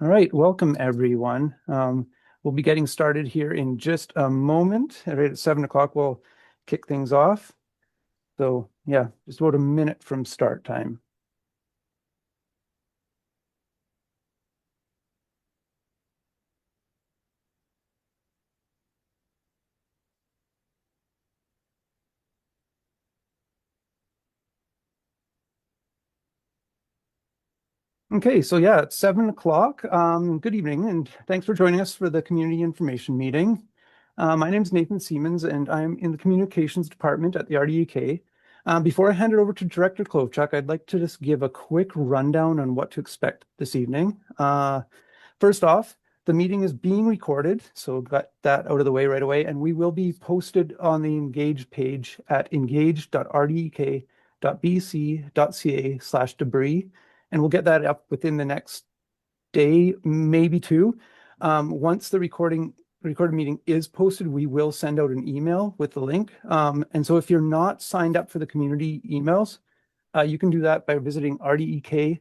All right, welcome everyone. We'll be getting started here in just a moment. Right at 7 o'clock, we'll kick things off. So yeah, just about a minute from start time. Okay, so yeah, it's 7 o'clock. Good evening, and thanks for joining us for the community information meeting. My name is Nathan Siemens, and I'm in the communications department at the RDEK. Before I hand it over to Director Klovchuk, I'd like to just give a quick rundown on what to expect this evening. First off, the meeting is being recorded, so got that out of the way right away, and we will be posted on the Engage page at engage.rdek.bc.ca/debris, and we'll get that up within the next day, maybe two. Once the recorded meeting is posted, we will send out an email with the link. And so if you're not signed up for the community emails, you can do that by visiting rdek.bc.ca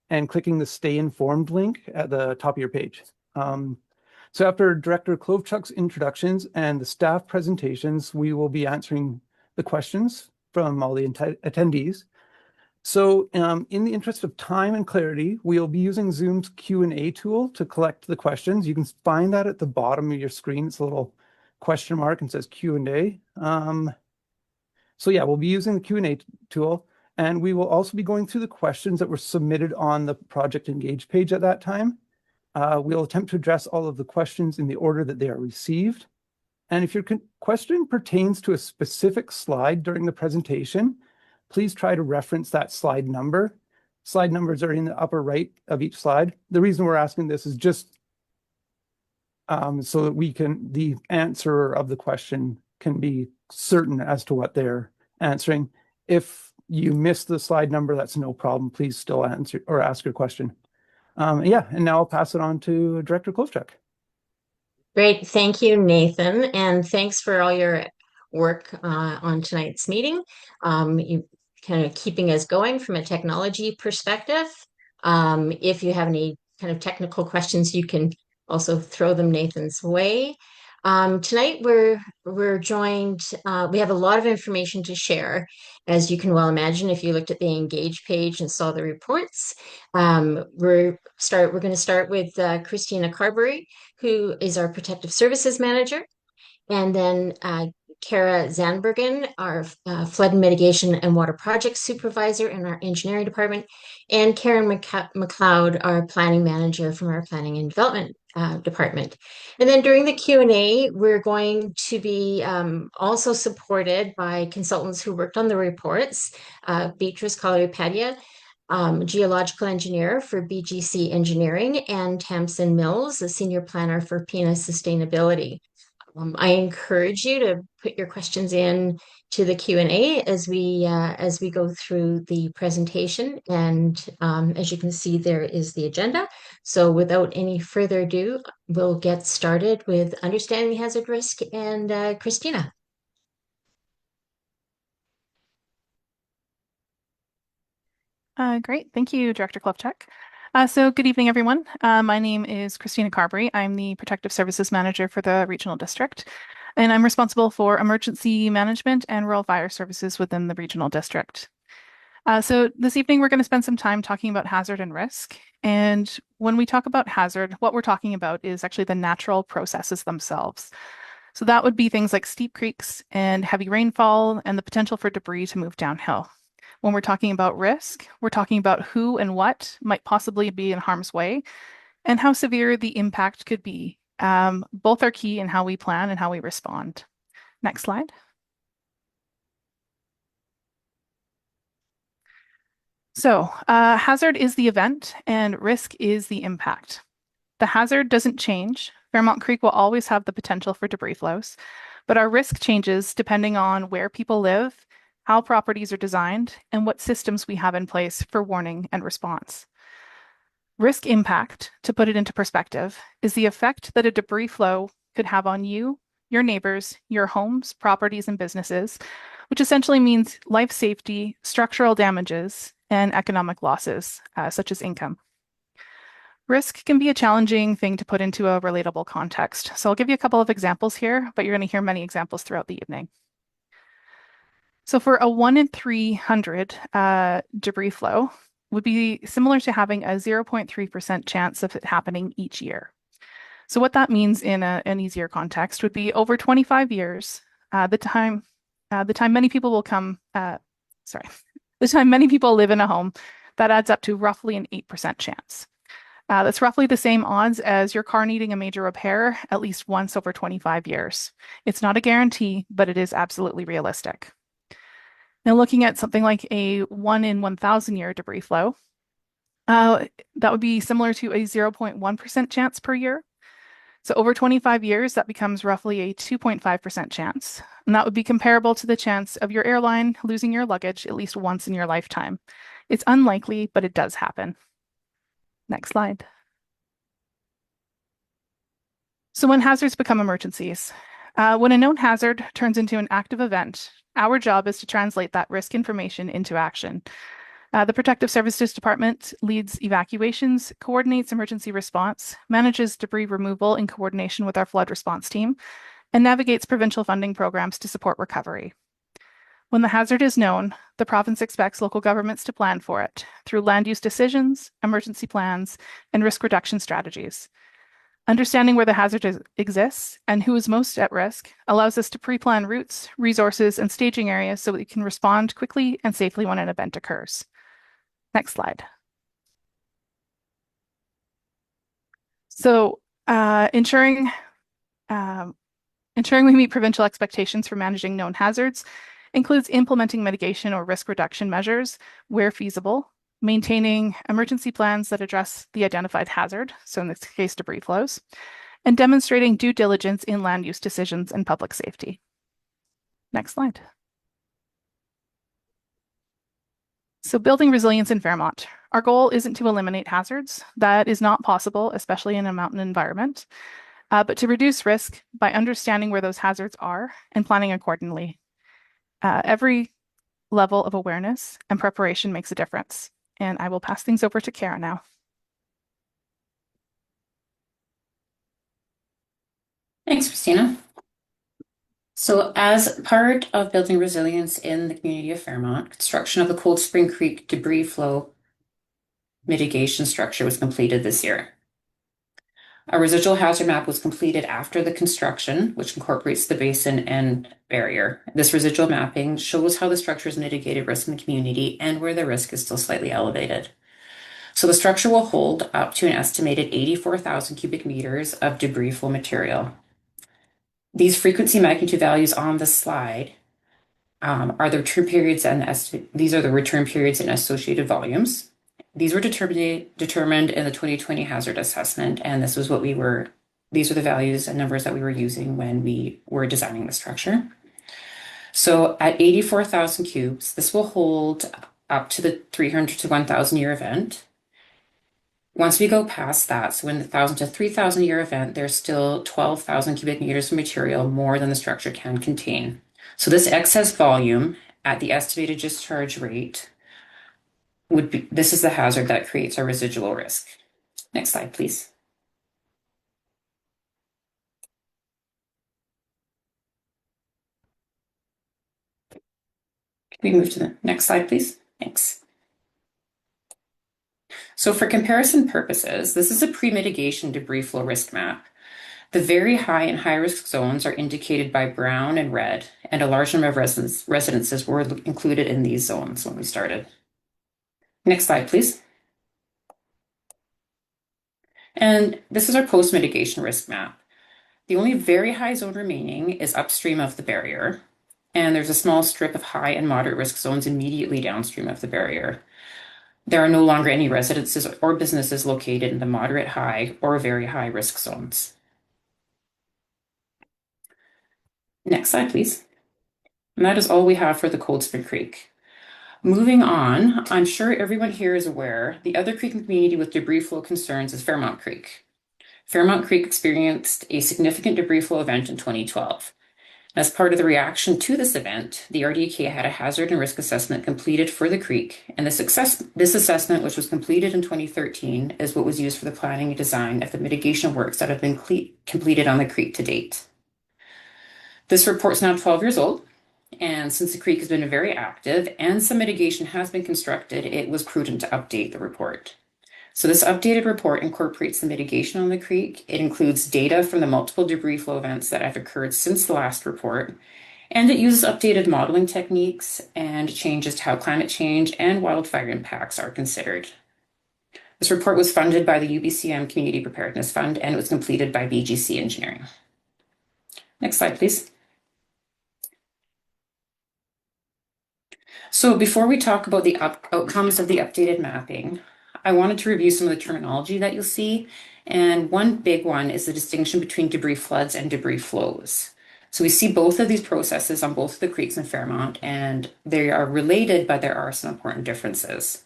and clicking the Stay Informed link at the top of your page. So after Director Klovchuk's introductions and the staff presentations, we will be answering the questions from all the attendees. So in the interest of time and clarity, we'll be using Zoom's Q&A tool to collect the questions. You can find that at the bottom of your screen. It's a little question mark and says Q&A. So yeah, we'll be using the Q&A tool, and we will also be going through the questions that were submitted on the Project Engage page at that time. We'll attempt to address all of the questions in the order that they are received. And if your question pertains to a specific slide during the presentation, please try to reference that slide number. Slide numbers are in the upper right of each slide. The reason we're asking this is just so that the answer of the question can be certain as to what they're answering. If you miss the slide number, that's no problem. Please still answer or ask your question. Yeah, and now I'll pass it on to Director Klovchuk. Great. Thank you, Nathan. And thanks for all your work on tonight's meeting. You kind of keeping us going from a technology perspective. If you have any kind of technical questions, you can also throw them Nathan's way. Tonight we're joined, we have a lot of information to share, as you can well imagine if you looked at the Engage page and saw the reports. We're going to start with Christina Carbrey, who is our Protective Services Manager, and then Kara Zandbergen, our Flood and Mitigation and Water Project Supervisor in our Engineering Department, and Karen Macleod, our Planning Manager from our Planning and Development Department. And then during the Q&A, we're going to be also supported by consultants who worked on the reports, Beatrice, Collier-Pandya, geological engineer for BGC Engineering, and Tamsin Mills, a senior planner for Pinna Sustainability. I encourage you to put your questions in to the Q&A as we go through the presentation. And as you can see, there is the agenda. So without any further ado, we'll get started with understanding hazard risk and Christina. Great. Thank you, Director Klovchuk. So good evening, everyone. My name is Christina Carbrey. I'm the Protective Services Manager for the Regional District, and I'm responsible for emergency management and rural fire services within the Regional District. So this evening, we're going to spend some time talking about hazard and risk. And when we talk about hazard, what we're talking about is actually the natural processes themselves. So that would be things like steep creeks and heavy rainfall and the potential for debris to move downhill. When we're talking about risk, we're talking about who and what might possibly be in harm's way and how severe the impact could be. Both are key in how we plan and how we respond. Next slide. So hazard is the event and risk is the impact. The hazard doesn't change. Fairmont Creek will always have the potential for debris flows, but our risk changes depending on where people live, how properties are designed, and what systems we have in place for warning and response. Risk impact, to put it into perspective, is the effect that a debris flow could have on you, your neighbors, your homes, properties, and businesses, which essentially means life safety, structural damages, and economic losses, such as income. Risk can be a challenging thing to put into a relatable context. So I'll give you a couple of examples here, but you're going to hear many examples throughout the evening. So for a 1 in 300 debris flow would be similar to having a 0.3% chance of it happening each year. So what that means in an easier context would be over 25 years, the time many people will the time many people live in a home, that adds up to roughly an 8% chance. That's roughly the same odds as your car needing a major repair at least once over 25 years. It's not a guarantee, but it is absolutely realistic. Now, looking at something like a 1 in 1,000 year debris flow, that would be similar to a 0.1% chance per year. So over 25 years, that becomes roughly a 2.5% chance. And that would be comparable to the chance of your airline losing your luggage at least once in your lifetime. It's unlikely, but it does happen. Next slide. So when hazards become emergencies, when a known hazard turns into an active event, our job is to translate that risk information into action. The Protective Services Department leads evacuations, coordinates emergency response, manages debris removal in coordination with our flood response team, and navigates provincial funding programs to support recovery. When the hazard is known, the province expects local governments to plan for it through land use decisions, emergency plans, and risk reduction strategies. Understanding where the hazard exists and who is most at risk allows us to pre-plan routes, resources, and staging areas so we can respond quickly and safely when an event occurs. Next slide. So ensuring we meet provincial expectations for managing known hazards includes implementing mitigation or risk reduction measures where feasible, maintaining emergency plans that address the identified hazard, so in this case, debris flows, and demonstrating due diligence in land use decisions and public safety. Next slide. So building resilience in Fairmont. Our goal isn't to eliminate hazards. That is not possible, especially in a mountain environment, but to reduce risk by understanding where those hazards are and planning accordingly. Every level of awareness and preparation makes a difference. And I will pass things over to Kara now. Thanks, Christina. So as part of building resilience in the community of Fairmont, construction of the Cold Spring Creek debris flow mitigation structure was completed this year. A residual hazard map was completed after the construction, which incorporates the basin and barrier. This residual mapping shows how the structure has mitigated risk in the community and where the risk is still slightly elevated. So the structure will hold up to an estimated 84,000 cubic meters of debris flow material. These frequency magnitude values on the slide are the return periods these are the return periods and associated volumes. These were determined in the 2020 hazard assessment, and these are the values and numbers that we were using when we were designing the structure. So at 84,000 cubes, this will hold up to the 300 to 1,000 year event. Once we go past that, so in the 1,000 to 3,000 year event, there's still 12,000 cubic meters of material more than the structure can contain. So this excess volume at the estimated discharge rate this is the hazard that creates our residual risk. Next slide, please. Can we move to the next slide, please? Thanks. So for comparison purposes, this is a pre-mitigation debris flow risk map. The very high and high risk zones are indicated by brown and red, and a large number of residences were included in these zones when we started. Next slide, please. And this is our post-mitigation risk map. The only very high zone remaining is upstream of the barrier, and there's a small strip of high and moderate risk zones immediately downstream of the barrier. There are no longer any residences or businesses located in the moderate, high, or very high risk zones. Next slide, please. And that is all we have for the Cold Spring Creek. Moving on, I'm sure everyone here is aware the other creek in the community with debris flow concerns is Fairmont Creek. Fairmont Creek experienced a significant debris flow event in 2012. As part of the reaction to this event, the RDEK had a hazard and risk assessment completed for the creek, and this assessment, which was completed in 2013, is what was used for the planning and design of the mitigation works that have been completed on the creek to date. This report's now 12 years old, and since the creek has been very active and some mitigation has been constructed, it was prudent to update the report. So this updated report incorporates the mitigation on the creek. It includes data from the multiple debris flow events that have occurred since the last report, and it uses updated modeling techniques and changes to how climate change and wildfire impacts are considered. This report was funded by the UBCM Community Preparedness Fund, and it was completed by BGC Engineering. Next slide, please. So before we talk about the outcomes of the updated mapping, I wanted to review some of the terminology that you'll see. And one big one is the distinction between debris floods and debris flows. So we see both of these processes on both of the creeks in Fairmont, and they are related, but there are some important differences.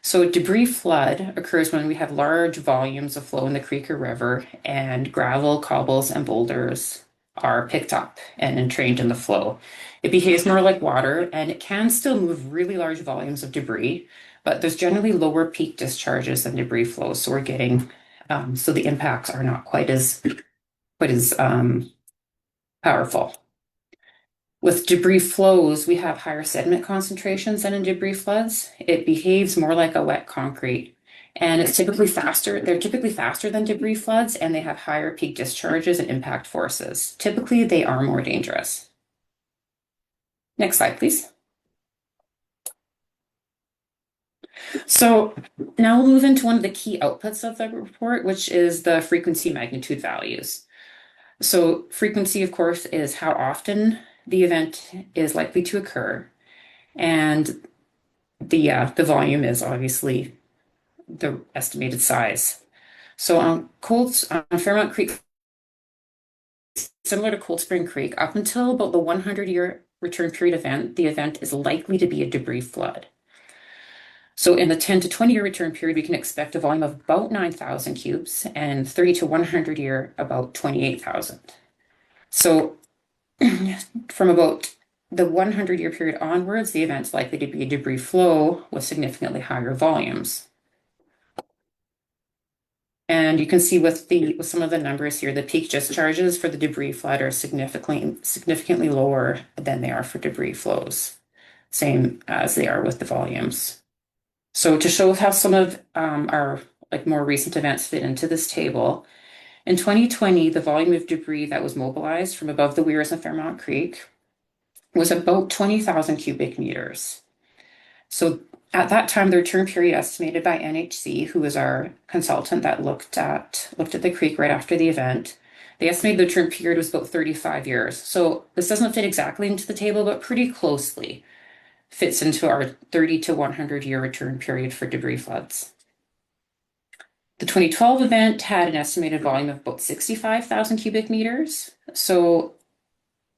So debris flood occurs when we have large volumes of flow in the creek or river, and gravel, cobbles, and boulders are picked up and entrained in the flow. It behaves more like water, and it can still move really large volumes of debris, but there's generally lower peak discharges than debris flows. So we're getting, so the impacts are not quite as powerful. With debris flows, we have higher sediment concentrations than in debris floods. It behaves more like a wet concrete, and it's typically faster. They're typically faster than debris floods, and they have higher peak discharges and impact forces. Typically, they are more dangerous. Next slide, please. So now we'll move into one of the key outputs of the report, which is the frequency magnitude values. So frequency, of course, is how often the event is likely to occur. And the volume is obviously the estimated size. So on Fairmont Creek, similar to Cold Spring Creek, up until about the 100-year return period event, the event is likely to be a debris flood. So in the 10 to 20-year return period, we can expect a volume of about 9,000 cubes, and 30 to 100-year, about 28,000. So from about the 100-year period onwards, the event's likely to be a debris flow with significantly higher volumes. And you can see with some of the numbers here, the peak discharges for the debris flood are significantly lower than they are for debris flows, same as they are with the volumes. So to show how some of our more recent events fit into this table, in 2020, the volume of debris that was mobilized from above the weirs in Fairmont Creek was about 20,000 cubic meters. So at that time, the return period estimated by NHC, who was our consultant that looked at the creek right after the event, they estimated the return period was about 35 years. So this doesn't fit exactly into the table, but pretty closely fits into our 30 to 100-year return period for debris floods. The 2012 event had an estimated volume of about 65,000 cubic meters. So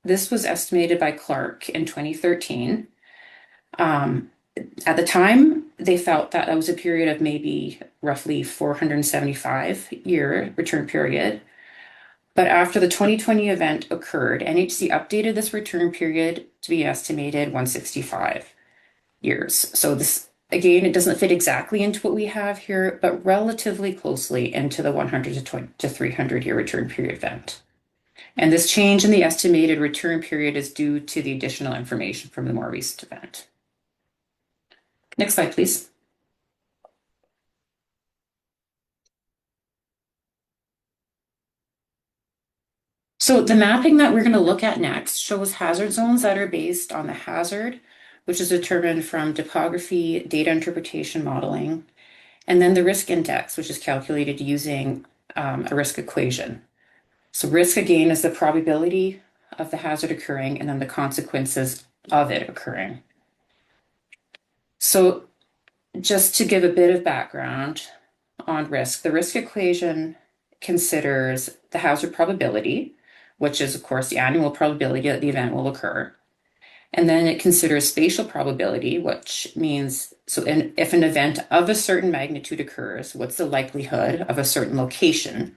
this was estimated by Clark in 2013. At the time, they felt that was a period of maybe roughly 475-year return period. But after the 2020 event occurred, NHC updated this return period to be estimated 165 years. So this, again, it doesn't fit exactly into what we have here, but relatively closely into the 100 to 300-year return period event. And this change in the estimated return period is due to the additional information from the more recent event. Next slide, please. So the mapping that we're going to look at next shows hazard zones that are based on the hazard, which is determined from topography, data interpretation modeling, and then the risk index, which is calculated using a risk equation. So risk, again, is the probability of the hazard occurring and then the consequences of it occurring. So just to give a bit of background on risk, the risk equation considers the hazard probability, which is, of course, the annual probability that the event will occur. And then it considers spatial probability, which means, if an event of a certain magnitude occurs, what's the likelihood of a certain location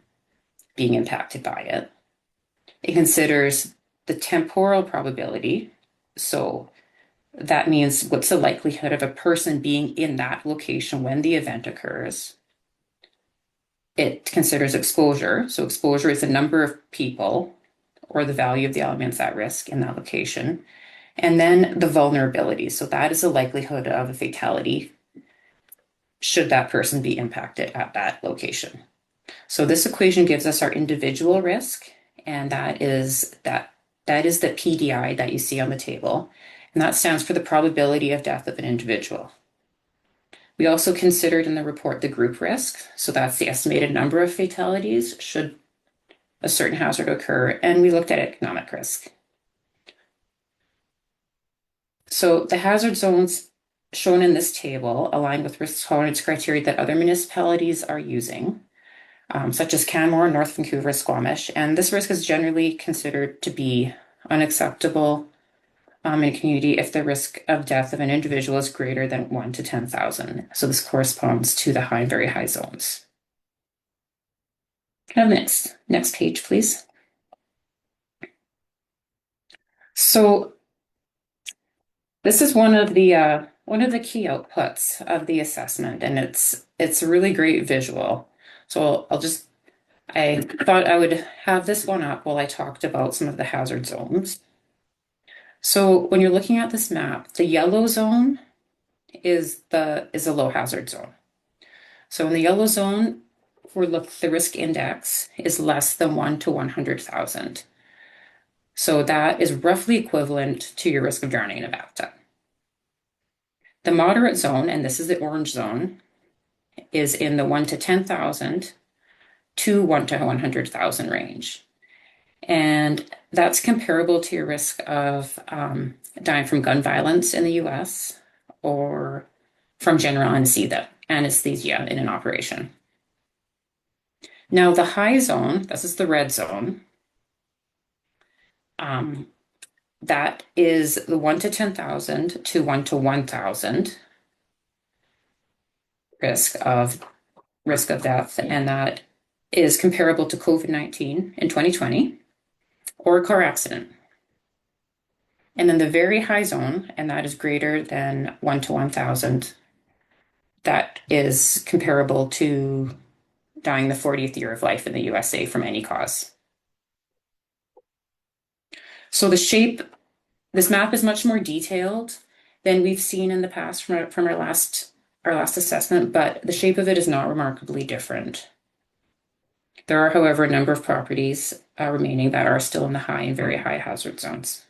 being impacted by it? It considers the temporal probability. So that means what's the likelihood of a person being in that location when the event occurs. It considers exposure. So exposure is the number of people or the value of the elements at risk in that location. And then the vulnerability. So that is the likelihood of a fatality should that person be impacted at that location. So this equation gives us our individual risk, and that is the PDI that you see on the table. And that stands for the probability of death of an individual. We also considered in the report the group risk. So that's the estimated number of fatalities should a certain hazard occur. And we looked at economic risk. So the hazard zones shown in this table align with risk tolerance criteria that other municipalities are using, such as Canmore, North Vancouver, Squamish. And this risk is generally considered to be unacceptable in a community if the risk of death of an individual is greater than 1 to 10,000. So this corresponds to the high and very high zones. Can I have next page, please? So this is one of the key outputs of the assessment, and it's a really great visual. So I thought I would have this one up while I talked about some of the hazard zones. So when you're looking at this map, the yellow zone is a low hazard zone. So in the yellow zone, the risk index is less than 1 to 100,000. So that is roughly equivalent to your risk of drowning in a bathtub. The moderate zone, and this is the orange zone, is in the 1 to 10,000 to 1 to 100,000 range. And that's comparable to your risk of dying from gun violence in the US or from general anesthesia in an operation. Now, the high zone, this is the red zone, that is the 1 to 10,000 to 1 to 1,000 risk of death, and that is comparable to COVID-19 in 2020 or a car accident. And then the very high zone, and that is greater than 1 to 1,000, that is comparable to dying the 40th year of life in the USA from any cause. So this map is much more detailed than we've seen in the past from our last assessment, but the shape of it is not remarkably different. There are, however, a number of properties remaining that are still in the high and very high hazard zones.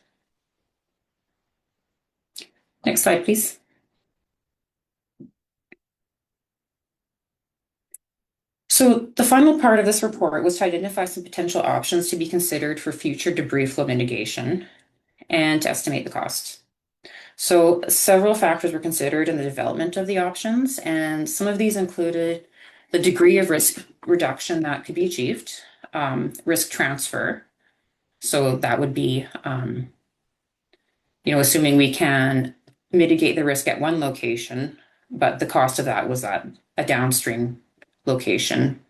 Next slide, please. So the final part of this report was to identify some potential options to be considered for future debris flow mitigation and to estimate the cost. So several factors were considered in the development of the options, and some of these included the degree of risk reduction that could be achieved, risk transfer. So that would be, assuming we can mitigate the risk at one location, but the cost of that was that a downstream location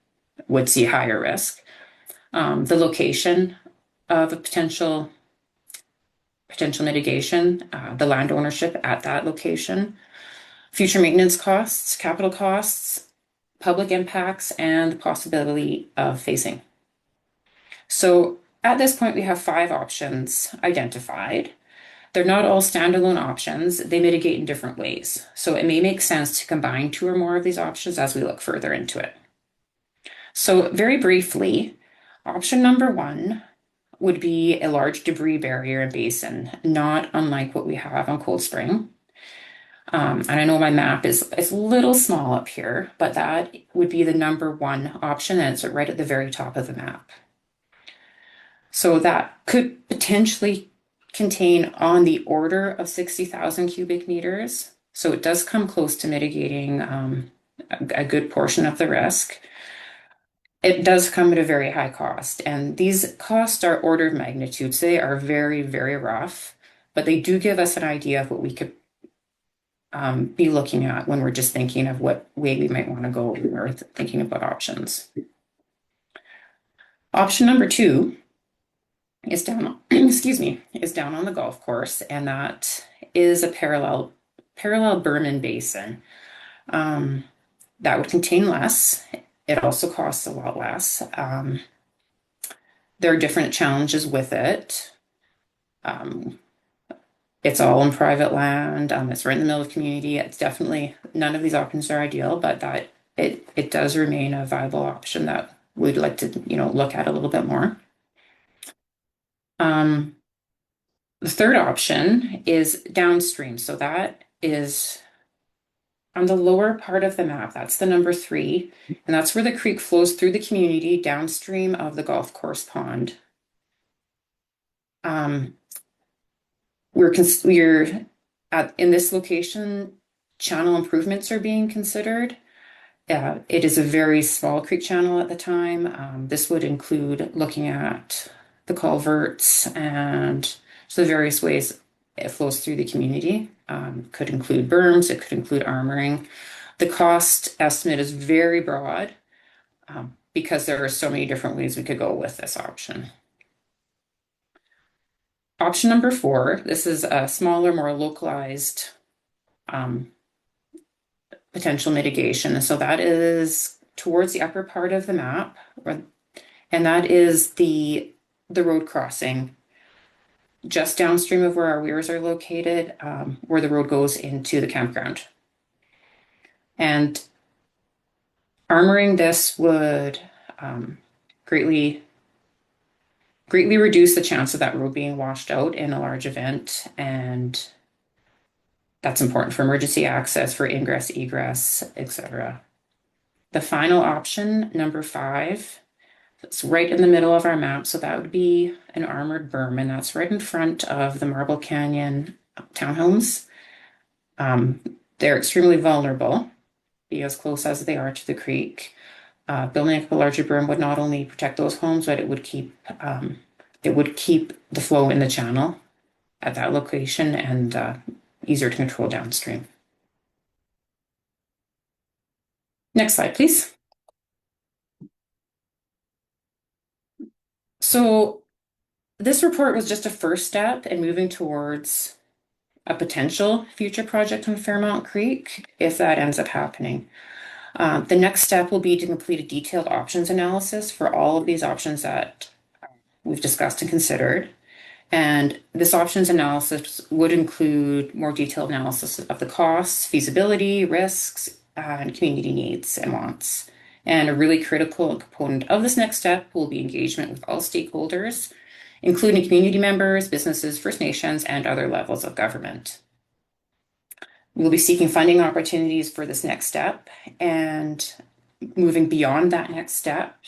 would see higher risk. The location of a potential mitigation, the land ownership at that location, future maintenance costs, capital costs, public impacts, and the possibility of phasing. So at this point, we have 5 options identified. They're not all standalone options. They mitigate in different ways. So it may make sense to combine 2 or more of these options as we look further into it. So very briefly, option number 1 would be a large debris barrier and basin, not unlike what we have on Cold Spring. And I know my map is a little small up here, but that would be the number 1 option, and it's right at the very top of the map. So that could potentially contain on the order of 60,000 cubic meters. So it does come close to mitigating a good portion of the risk. It does come at a very high cost, and these costs are order of magnitude. So they are very, very rough, but they do give us an idea of what we could be looking at when we're just thinking of what way we might want to go or thinking about options. Option number 2 is down, excuse me, is down on the golf course, and that is a parallel berm basin. That would contain less. It also costs a lot less. There are different challenges with it. It's all on private land. It's right in the middle of the community. It's definitely, none of these options are ideal, but that it does remain a viable option that we'd like to, look at a little bit more. The third option is downstream. So that is on the lower part of the map. That's the number 3, and that's where the creek flows through the community downstream of the golf course pond. We're in this location, channel improvements are being considered. It is a very small creek channel at the time. This would include looking at the culverts and the various ways it flows through the community. Could include berms, it could include armoring. The cost estimate is very broad because there are so many different ways we could go with this option. Option number 4, this is a smaller, more localized potential mitigation. And so that is towards the upper part of the map, and that is the road crossing just downstream of where our weirs are located, where the road goes into the campground. And armoring this would greatly reduce the chance of that road being washed out in a large event, and that's important for emergency access, for ingress, egress, etc. The final option, number 5, it's right in the middle of our map, so that would be an armored berm, and that's right in front of the Marble Canyon townhomes. They're extremely vulnerable, be as close as they are to the creek. Building up a larger berm would not only protect those homes, but it would keep the flow in the channel at that location and easier to control downstream. Next slide, please. So this report was just a first step in moving towards a potential future project on Fairmont Creek, if that ends up happening. The next step will be to complete a detailed options analysis for all of these options that we've discussed and considered. And this options analysis would include more detailed analysis of the costs, feasibility, risks, and community needs and wants. And a really critical component of this next step will be engagement with all stakeholders, including community members, businesses, First Nations, and other levels of government. We'll be seeking funding opportunities for this next step, and moving beyond that next step,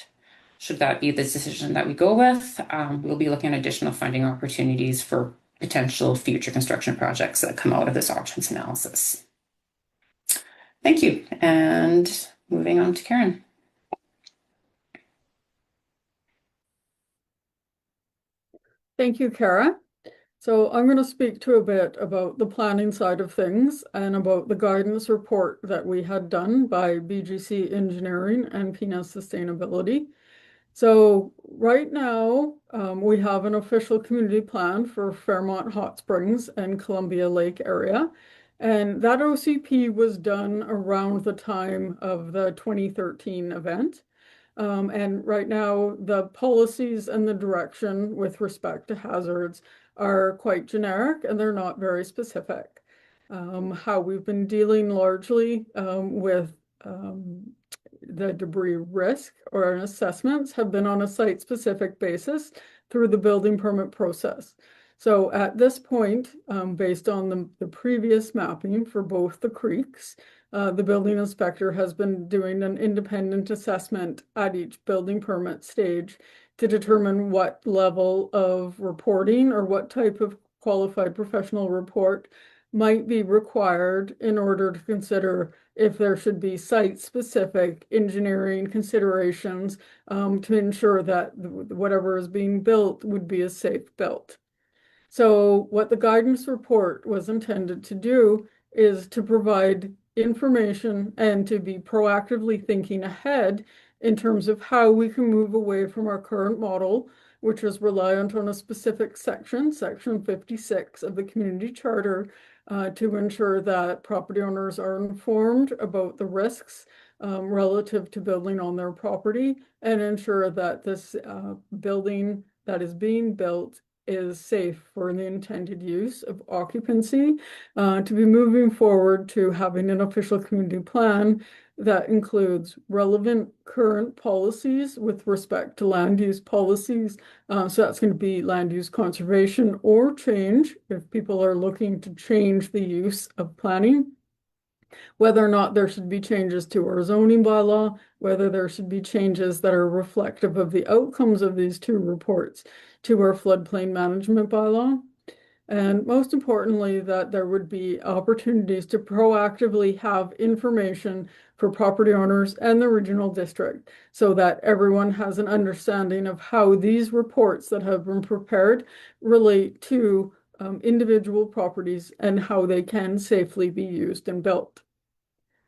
should that be the decision that we go with, we'll be looking at additional funding opportunities for potential future construction projects that come out of this options analysis. Thank you, and moving on to Karen. Thank you, Kara. So I'm going to speak to a bit about the planning side of things and about the guidance report that we had done by BGC Engineering and Pinna Sustainability. So right now, we have an official community plan for Fairmont Hot Springs and Columbia Lake area. And that OCP was done around the time of the 2013 event. And right now, the policies and the direction with respect to hazards are quite generic and they're not very specific. How we've been dealing largely with the debris risk or assessments have been on a site-specific basis through the building permit process. So at this point, based on the previous mapping for both the creeks, the building inspector has been doing an independent assessment at each building permit stage to determine what level of reporting or what type of qualified professional report might be required in order to consider if there should be site-specific engineering considerations to ensure that whatever is being built would be a safe built. So what the guidance report was intended to do is to provide information and to be proactively thinking ahead in terms of how we can move away from our current model which is reliant on a specific section, Section 56 of the Community Charter, to ensure that property owners are informed about the risks relative to building on their property and ensure that this building that is being built is safe for the intended use of occupancy, to be moving forward to having an official community plan that includes relevant current policies with respect to land use policies. So that's going to be land use conservation or change if people are looking to change the use of planning, whether or not there should be changes to our zoning bylaw, whether there should be changes that are reflective of the outcomes of these two reports to our floodplain management bylaw. And most importantly, that there would be opportunities to proactively have information for property owners and the regional district so that everyone has an understanding of how these reports that have been prepared relate to individual properties and how they can safely be used and built.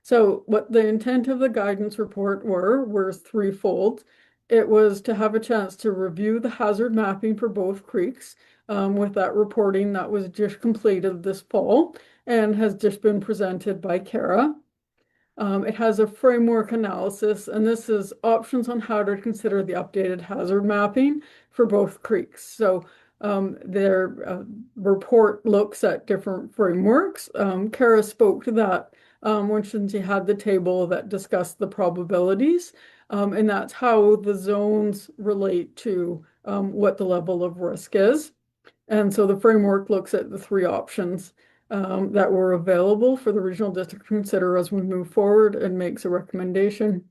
So what the intent of the guidance report were threefold. It was to have a chance to review the hazard mapping for both creeks with that reporting that was just completed this fall and has just been presented by Kara. It has a framework analysis, and this is options on how to consider the updated hazard mapping for both creeks. So their report looks at different frameworks. Kara spoke to that when she had the table that discussed the probabilities, and that's how the zones relate to what the level of risk is. And so the framework looks at the three options that were available for the regional district to consider as we move forward and makes a recommendation.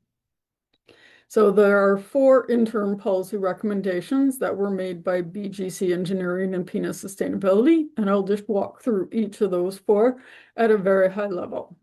So there are 4 interim policy recommendations that were made by BGC Engineering and Pinna Sustainability, and I'll just walk through each of those 4 at a very high level.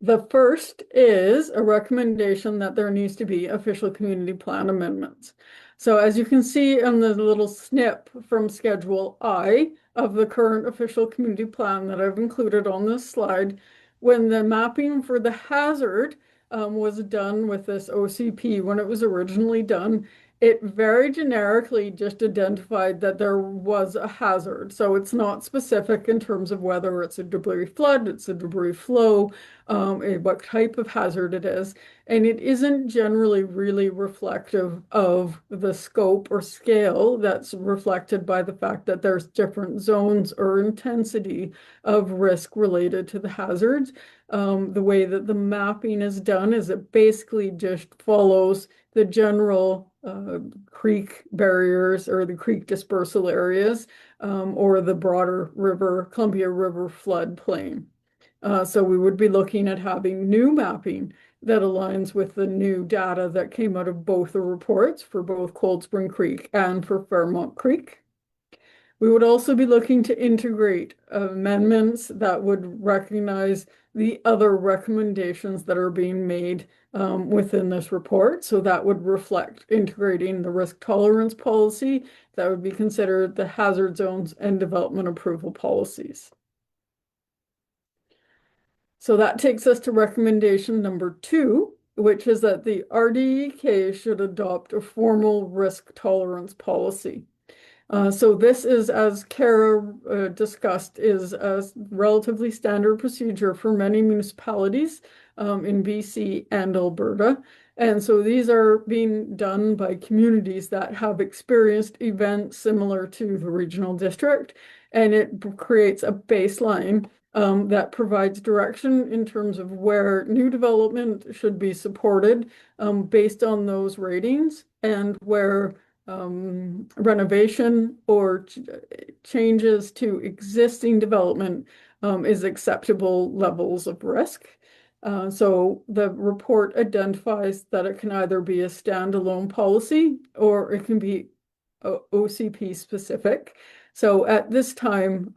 The first is a recommendation that there needs to be official community plan amendments. So as you can see in the little snip from Schedule I of the current official community plan that I've included on this slide, when the mapping for the hazard was done with this OCP, when it was originally done, it very generically just identified that there was a hazard. So it's not specific in terms of whether it's a debris flood, it's a debris flow, what type of hazard it is. And it isn't generally really reflective of the scope or scale that's reflected by the fact that there's different zones or intensity of risk related to the hazards. The way that the mapping is done is it basically just follows the general creek barriers or the creek dispersal areas or the broader Columbia River floodplain. So we would be looking at having new mapping that aligns with the new data that came out of both the reports for both Cold Spring Creek and for Fairmont Creek. We would also be looking to integrate amendments that would recognize the other recommendations that are being made within this report. So that would reflect integrating the risk tolerance policy that would be considered the hazard zones and development approval policies. So that takes us to recommendation number 2, which is that the RDEK should adopt a formal risk tolerance policy. So this is, as Kara discussed, is a relatively standard procedure for many municipalities in BC and Alberta. And so these are being done by communities that have experienced events similar to the regional district. And it creates a baseline that provides direction in terms of where new development should be supported based on those ratings, and where renovation or changes to existing development is acceptable levels of risk. So the report identifies that it can either be a standalone policy or it can be OCP specific. So at this time,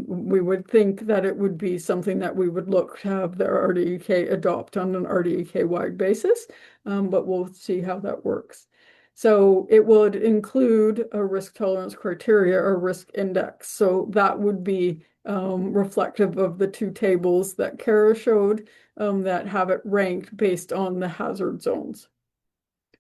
we would think that it would be something that we would look to have the RDEK adopt on an RDEK-wide basis, but we'll see how that works. So it would include a risk tolerance criteria or risk index. So that would be reflective of the two tables that Kara showed that have it ranked based on the hazard zones.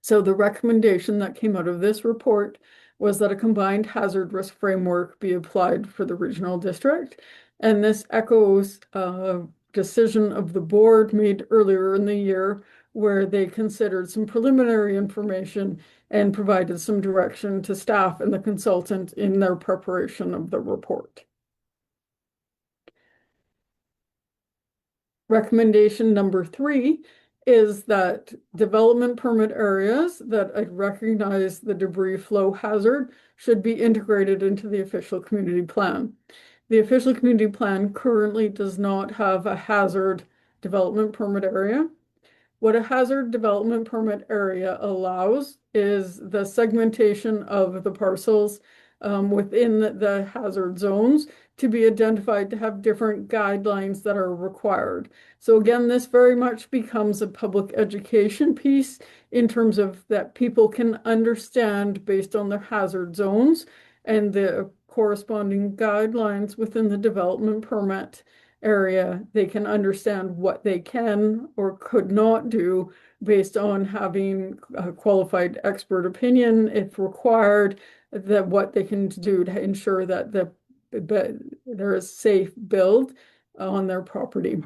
So the recommendation that came out of this report was that a combined hazard risk framework be applied for the regional district. And this echoes a decision of the board made earlier in the year where they considered some preliminary information and provided some direction to staff and the consultant in their preparation of the report. Recommendation number 3 is that development permit areas that recognize the debris flow hazard should be integrated into the official community plan. The official community plan currently does not have a hazard development permit area. What a hazard development permit area allows is the segmentation of the parcels within the hazard zones to be identified to have different guidelines that are required. So again, this very much becomes a public education piece in terms of that people can understand based on their hazard zones and the corresponding guidelines within the development permit area. They can understand what they can or could not do based on having a qualified expert opinion if required, that what they can do to ensure that there is safe build on their property.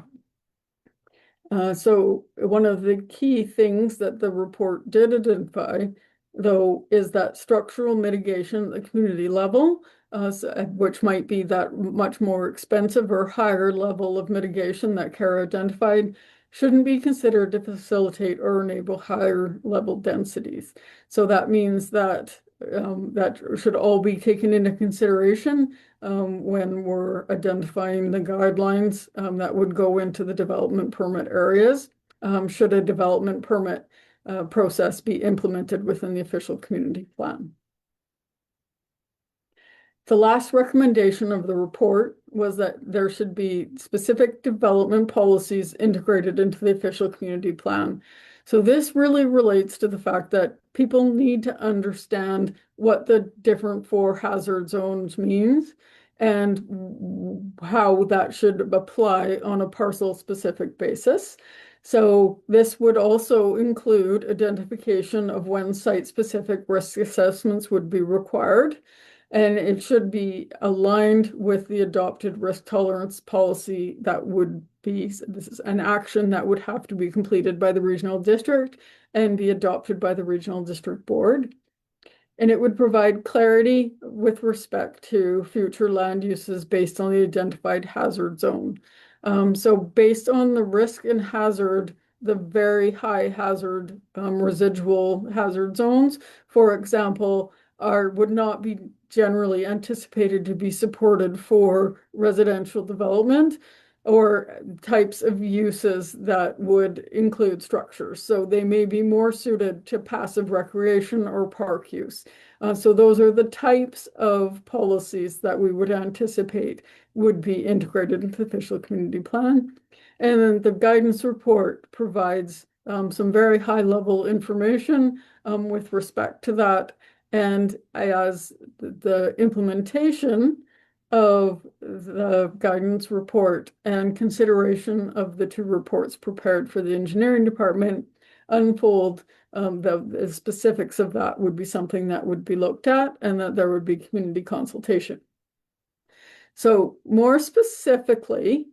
So one of the key things that the report did identify, though, is that structural mitigation at the community level, which might be that much more expensive or higher level of mitigation that Kara identified, shouldn't be considered to facilitate or enable higher level densities. So that means that that should all be taken into consideration when we're identifying the guidelines that would go into the development permit areas, should a development permit process be implemented within the official community plan. The last recommendation of the report was that there should be specific development policies integrated into the official community plan. So this really relates to the fact that people need to understand what the different 4 hazard zones means and how that should apply on a parcel specific basis. So this would also include identification of when site-specific risk assessments would be required, and it should be aligned with the adopted risk tolerance policy that would be, this is an action that would have to be completed by the regional district and be adopted by the regional district board. And it would provide clarity with respect to future land uses based on the identified hazard zone. So based on the risk and hazard, the very high hazard residual hazard zones, for example, would not be generally anticipated to be supported for residential development or types of uses that would include structures. So they may be more suited to passive recreation or park use. So those are the types of policies that we would anticipate would be integrated into the official community plan. And then the guidance report provides some very high level information with respect to that. And as the implementation of the guidance report and consideration of the 2 reports prepared for the engineering department unfold, the specifics of that would be something that would be looked at, and that there would be community consultation. So more specifically,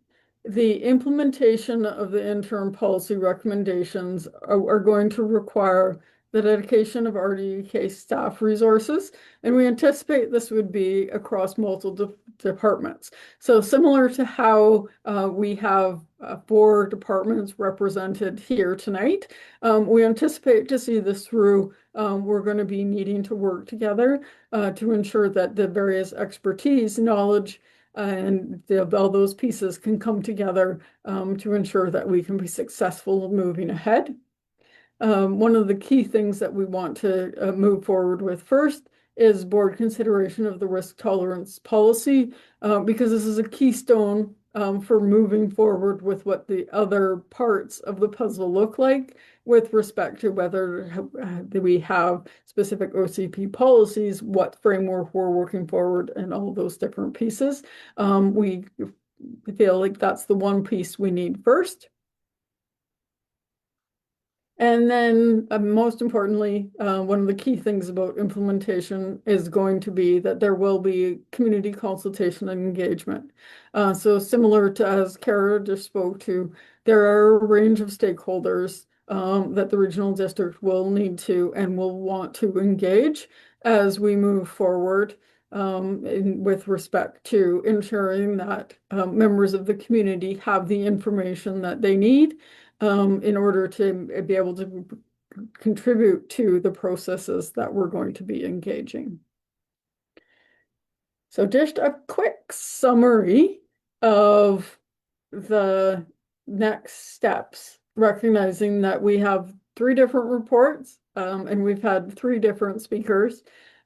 the implementation of the interim policy recommendations are going to require the dedication of RDEK staff resources, and we anticipate this would be across multiple departments. So similar to how we have 4 departments represented here tonight, we anticipate to see this through. We're going to be needing to work together to ensure that the various expertise, knowledge, and all those pieces can come together to ensure that we can be successful moving ahead. One of the key things that we want to move forward with first is board consideration of the risk tolerance policy, because this is a keystone for moving forward with what the other parts of the puzzle look like with respect to whether we have specific OCP policies, what framework we're working forward, and all those different pieces. We feel like that's the one piece we need first. And then most importantly, one of the key things about implementation is going to be that there will be community consultation and engagement. So similar to as Kara just spoke to, there are a range of stakeholders that the regional district will need to and will want to engage as we move forward with respect to ensuring that members of the community have the information that they need in order to be able to contribute to the processes that we're going to be engaging. So just a quick summary of the next steps, recognizing that we have 3 different reports and we've had 3 different speakers.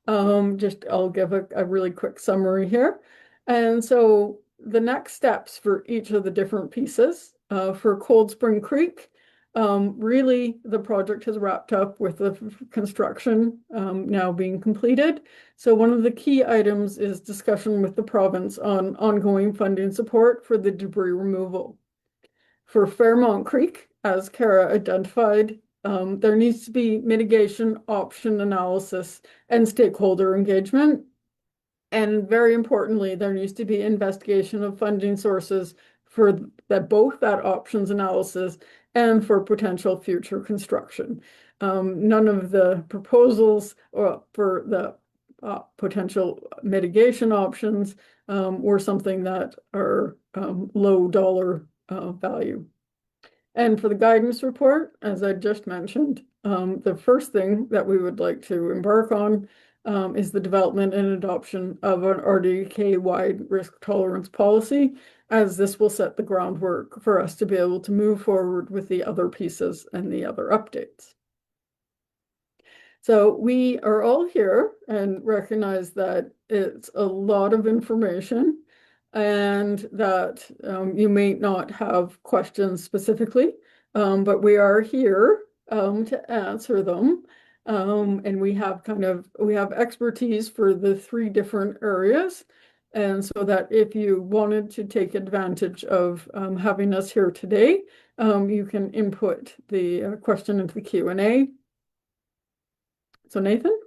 I'll give a really quick summary here. And so the next steps for each of the different pieces. For Cold Spring Creek, really the project has wrapped up with the construction now being completed. So one of the key items is discussion with the province on ongoing funding support for the debris removal. For Fairmont Creek, as Kara identified, there needs to be mitigation option analysis and stakeholder engagement. And very importantly, there needs to be investigation of funding sources for both that options analysis and for potential future construction. None of the proposals for the potential mitigation options were something that are low dollar value. And for the guidance report, as I just mentioned, the first thing that we would like to embark on is the development and adoption of an RDEK-wide risk tolerance policy, as this will set the groundwork for us to be able to move forward with the other pieces and the other updates. So we are all here and recognize that it's a lot of information and that you may not have questions specifically, but we are here to answer them. And we have expertise for the 3 different areas. And so that if you wanted to take advantage of having us here today, you can input the question into the Q&A. So Nathan?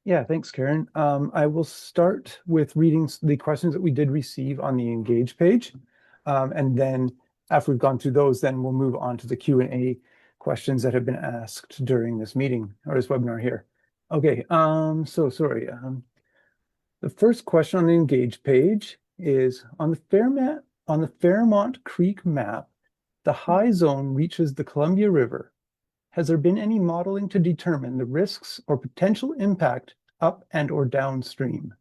Yeah, thanks, Karen. I will start with reading the questions that we did receive on the Engage page. And then after we've gone through those, then we'll move on to the Q&A questions that have been asked during this meeting or this webinar here. Okay, so sorry. The first question on the Engage page is on the Fairmont Creek map, the high zone reaches the Columbia River. Has there been any modeling to determine the risks or potential impact up and or downstream?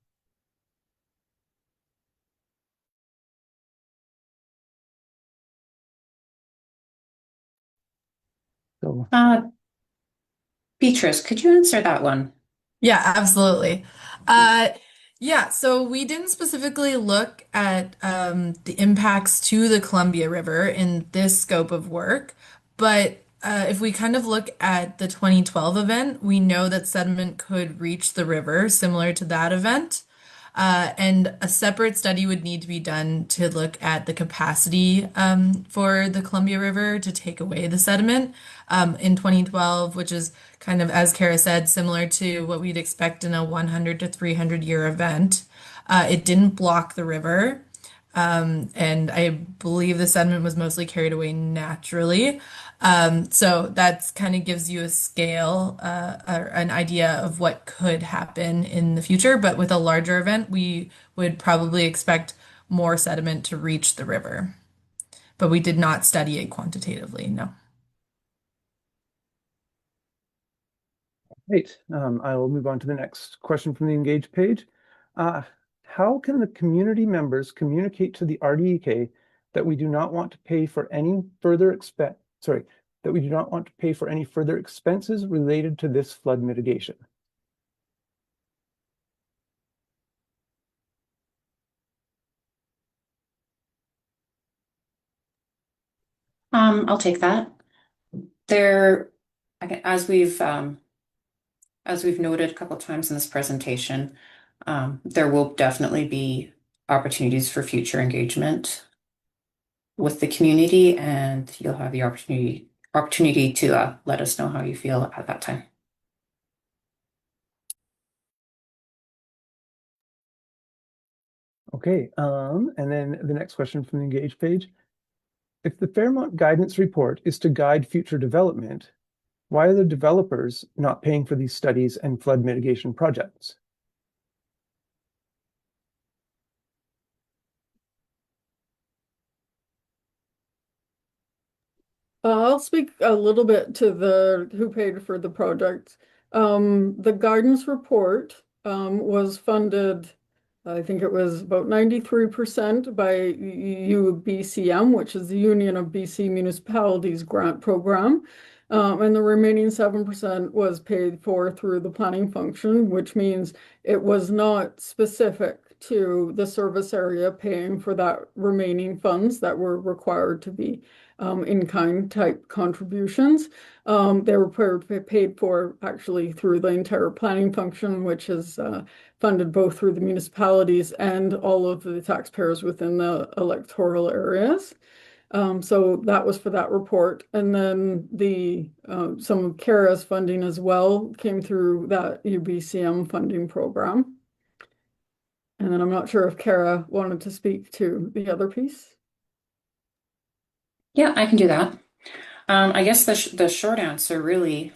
So, Beatrice, could you answer that one? Yeah, absolutely. Yeah, so we didn't specifically look at the impacts to the Columbia River in this scope of work, but if we kind of look at the 2012 event, we know that sediment could reach the river, similar to that event. And a separate study would need to be done to look at the capacity for the Columbia River to take away the sediment in 2012, which is kind of, as Kara said, similar to what we'd expect in a 100 to 300 year event. It didn't block the river. And I believe the sediment was mostly carried away naturally. So that's kind of gives you a scale or an idea of what could happen in the future. But with a larger event, we would probably expect more sediment to reach the river. But we did not study it quantitatively, no. great. I will move on to the next question from the Engage page. How can the community members communicate to the RDEK that we do not want to pay for any further expenses related to this flood mitigation? I'll take that. There, as we've noted a couple of times in this presentation, there will definitely be opportunities for future engagement with the community, and you'll have the opportunity to let us know how you feel at that time. Okay, and then the next question from the Engage page. If the Fairmont guidance report is to guide future development, why are the developers not paying for these studies and flood mitigation projects? I'll speak a little bit to the who paid for the project. The guidance report was funded, I think it was about 93% by UBCM, which is the Union of BC Municipalities grant program. And the remaining 7% was paid for through the planning function, which means it was not specific to the service area paying for that remaining funds that were required to be in-kind type contributions. They were paid for actually through the entire planning function, which is funded both through the municipalities and all of the taxpayers within the electoral areas. So that was for that report. And then some of CARA's funding as well came through that UBCM funding program. And then I'm not sure if Cara wanted to speak to the other piece. Yeah, I can do that. I guess the short answer really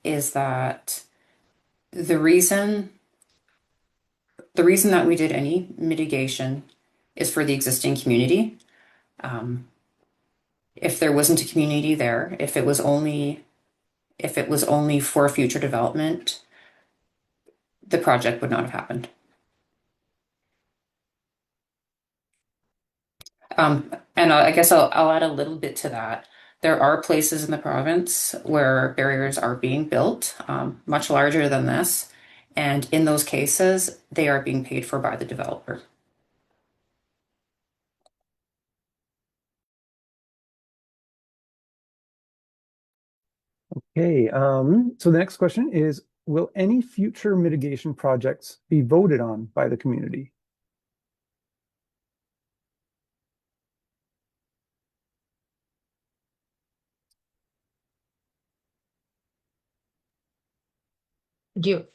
is that the reason that we did any mitigation is for the existing community. If there wasn't a community there, if it was only for future development, the project would not have happened. And I guess I'll add a little bit to that. There are places in the province where barriers are being built, much larger than this. And in those cases, they are being paid for by the developer. Okay, so the next question is, will any future mitigation projects be voted on by the community?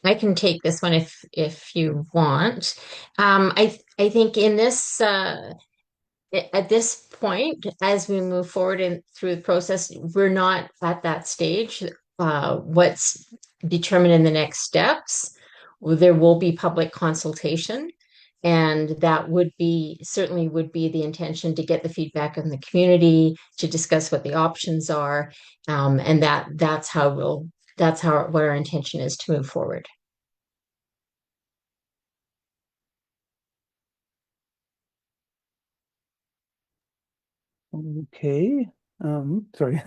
I can take this one if you want. I think in this at this point, as we move forward through the process, we're not at that stage. What's determined in the next steps, there will be public consultation, and that certainly would be the intention to get the feedback of the community, to discuss what the options are, and that's what our intention is to move forward. Okay, sorry,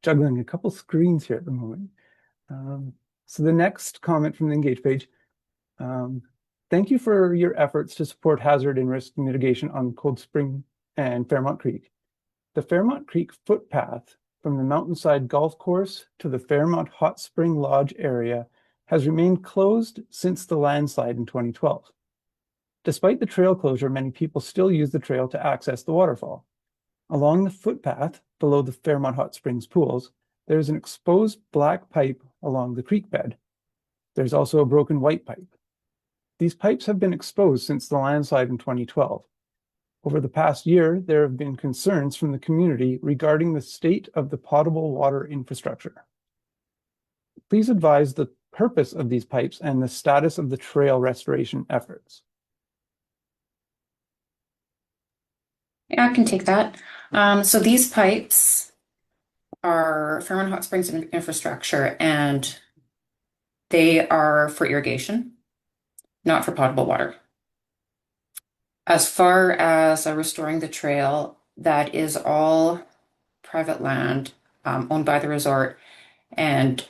juggling a couple screens here at the moment. So the next comment from the Engage page. Thank you for your efforts to support hazard and risk mitigation on Cold Spring and Fairmont Creek. The Fairmont Creek footpath from the Mountainside Golf Course to the Fairmont Hot Spring Lodge area has remained closed since the landslide in 2012. Despite the trail closure, many people still use the trail to access the waterfall. Along the footpath below the Fairmont Hot Springs pools, there is an exposed black pipe along the creek bed. There's also a broken white pipe. These pipes have been exposed since the landslide in 2012. Over the past year, there have been concerns from the community regarding the state of the potable water infrastructure. Please advise the purpose of these pipes and the status of the trail restoration efforts. Yeah, I can take that. So these pipes are Fairmont Hot Springs infrastructure, and they are for irrigation, not for potable water. As far as restoring the trail, that is all private land owned by the resort, and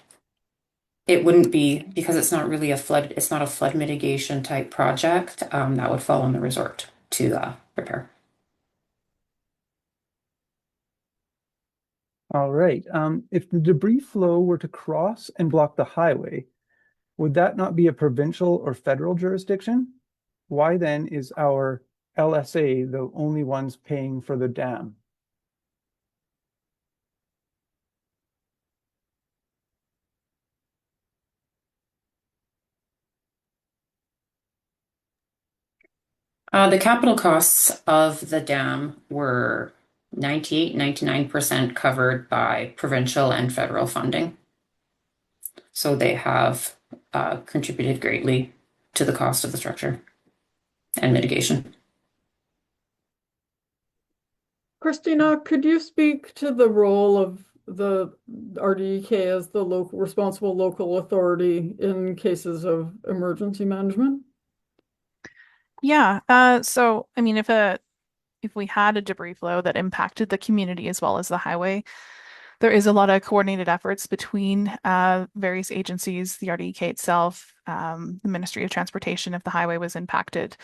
it wouldn't be, because it's not really it's not a flood mitigation type project, that would fall on the resort to repair. All right. If the debris flow were to cross and block the highway, would that not be a provincial or federal jurisdiction? Why then is our LSA the only ones paying for the dam? The capital costs of the dam were 98, 99% covered by provincial and federal funding. So they have contributed greatly to the cost of the structure and mitigation. Christina, could you speak to the role of the RDEK as the responsible local authority in cases of emergency management? Yeah, so I mean, if we had a debris flow that impacted the community as well as the highway, there is a lot of coordinated efforts between various agencies, the RDEK itself, the Ministry of Transportation if the highway was impacted.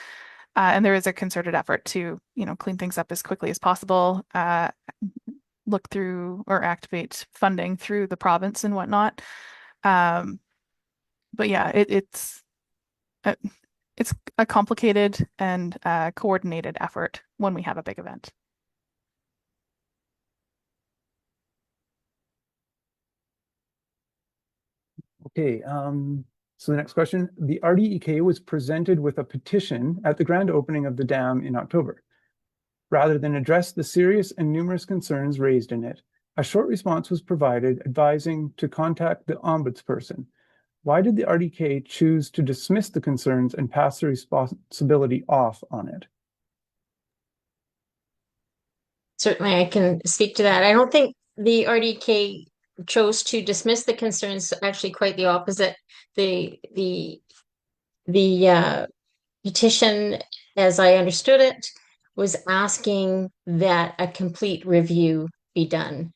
And there is a concerted effort to, clean things up as quickly as possible, look through or activate funding through the province and whatnot. But yeah, it's a complicated and coordinated effort when we have a big event. Okay, so the next question. The RDEK was presented with a petition at the grand opening of the dam in October. Rather than address the serious and numerous concerns raised in it, a short response was provided advising to contact the ombudsperson. Why did the RDK choose to dismiss the concerns and pass the responsibility off on it? Certainly, I can speak to that. I don't think the RDK chose to dismiss the concerns, actually quite the opposite. The petition, as I understood it, was asking that a complete review be done.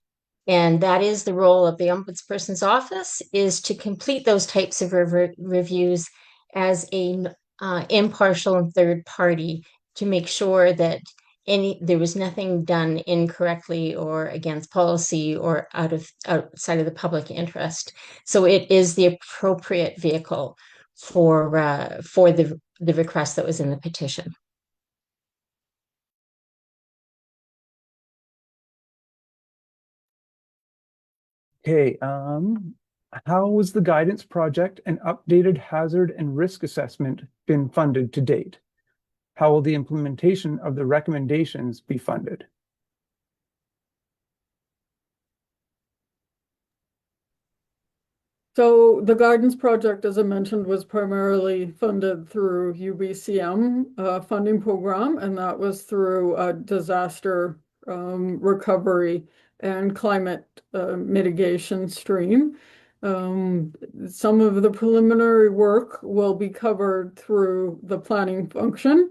And that is the role of the ombudsperson's office, is to complete those types of reviews as a impartial and third party to make sure that there was nothing done incorrectly or against policy or outside of the public interest. So it is the appropriate vehicle for the request that was in the petition. Okay, how was the guidance project and updated hazard and risk assessment been funded to date? How will the implementation of the recommendations be funded? So the guidance project, as I mentioned, was primarily funded through UBCM funding program, and that was through a disaster recovery and climate mitigation stream. Some of the preliminary work will be covered through the planning function.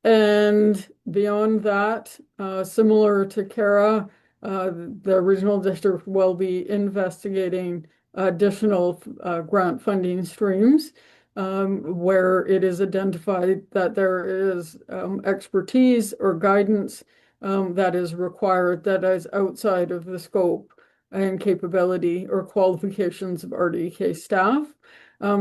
And beyond that, similar to Kara, the regional district will be investigating additional grant funding streams where it is identified that there is expertise or guidance that is required that is outside of the scope and capability or qualifications of RDK staff.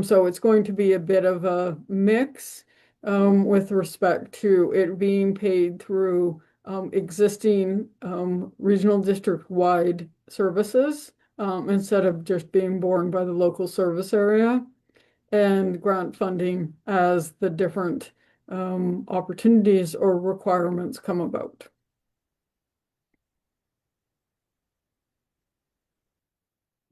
So it's going to be a bit of a mix with respect to it being paid through existing regional district-wide services instead of just being borne by the local service area, and grant funding as the different opportunities or requirements come about.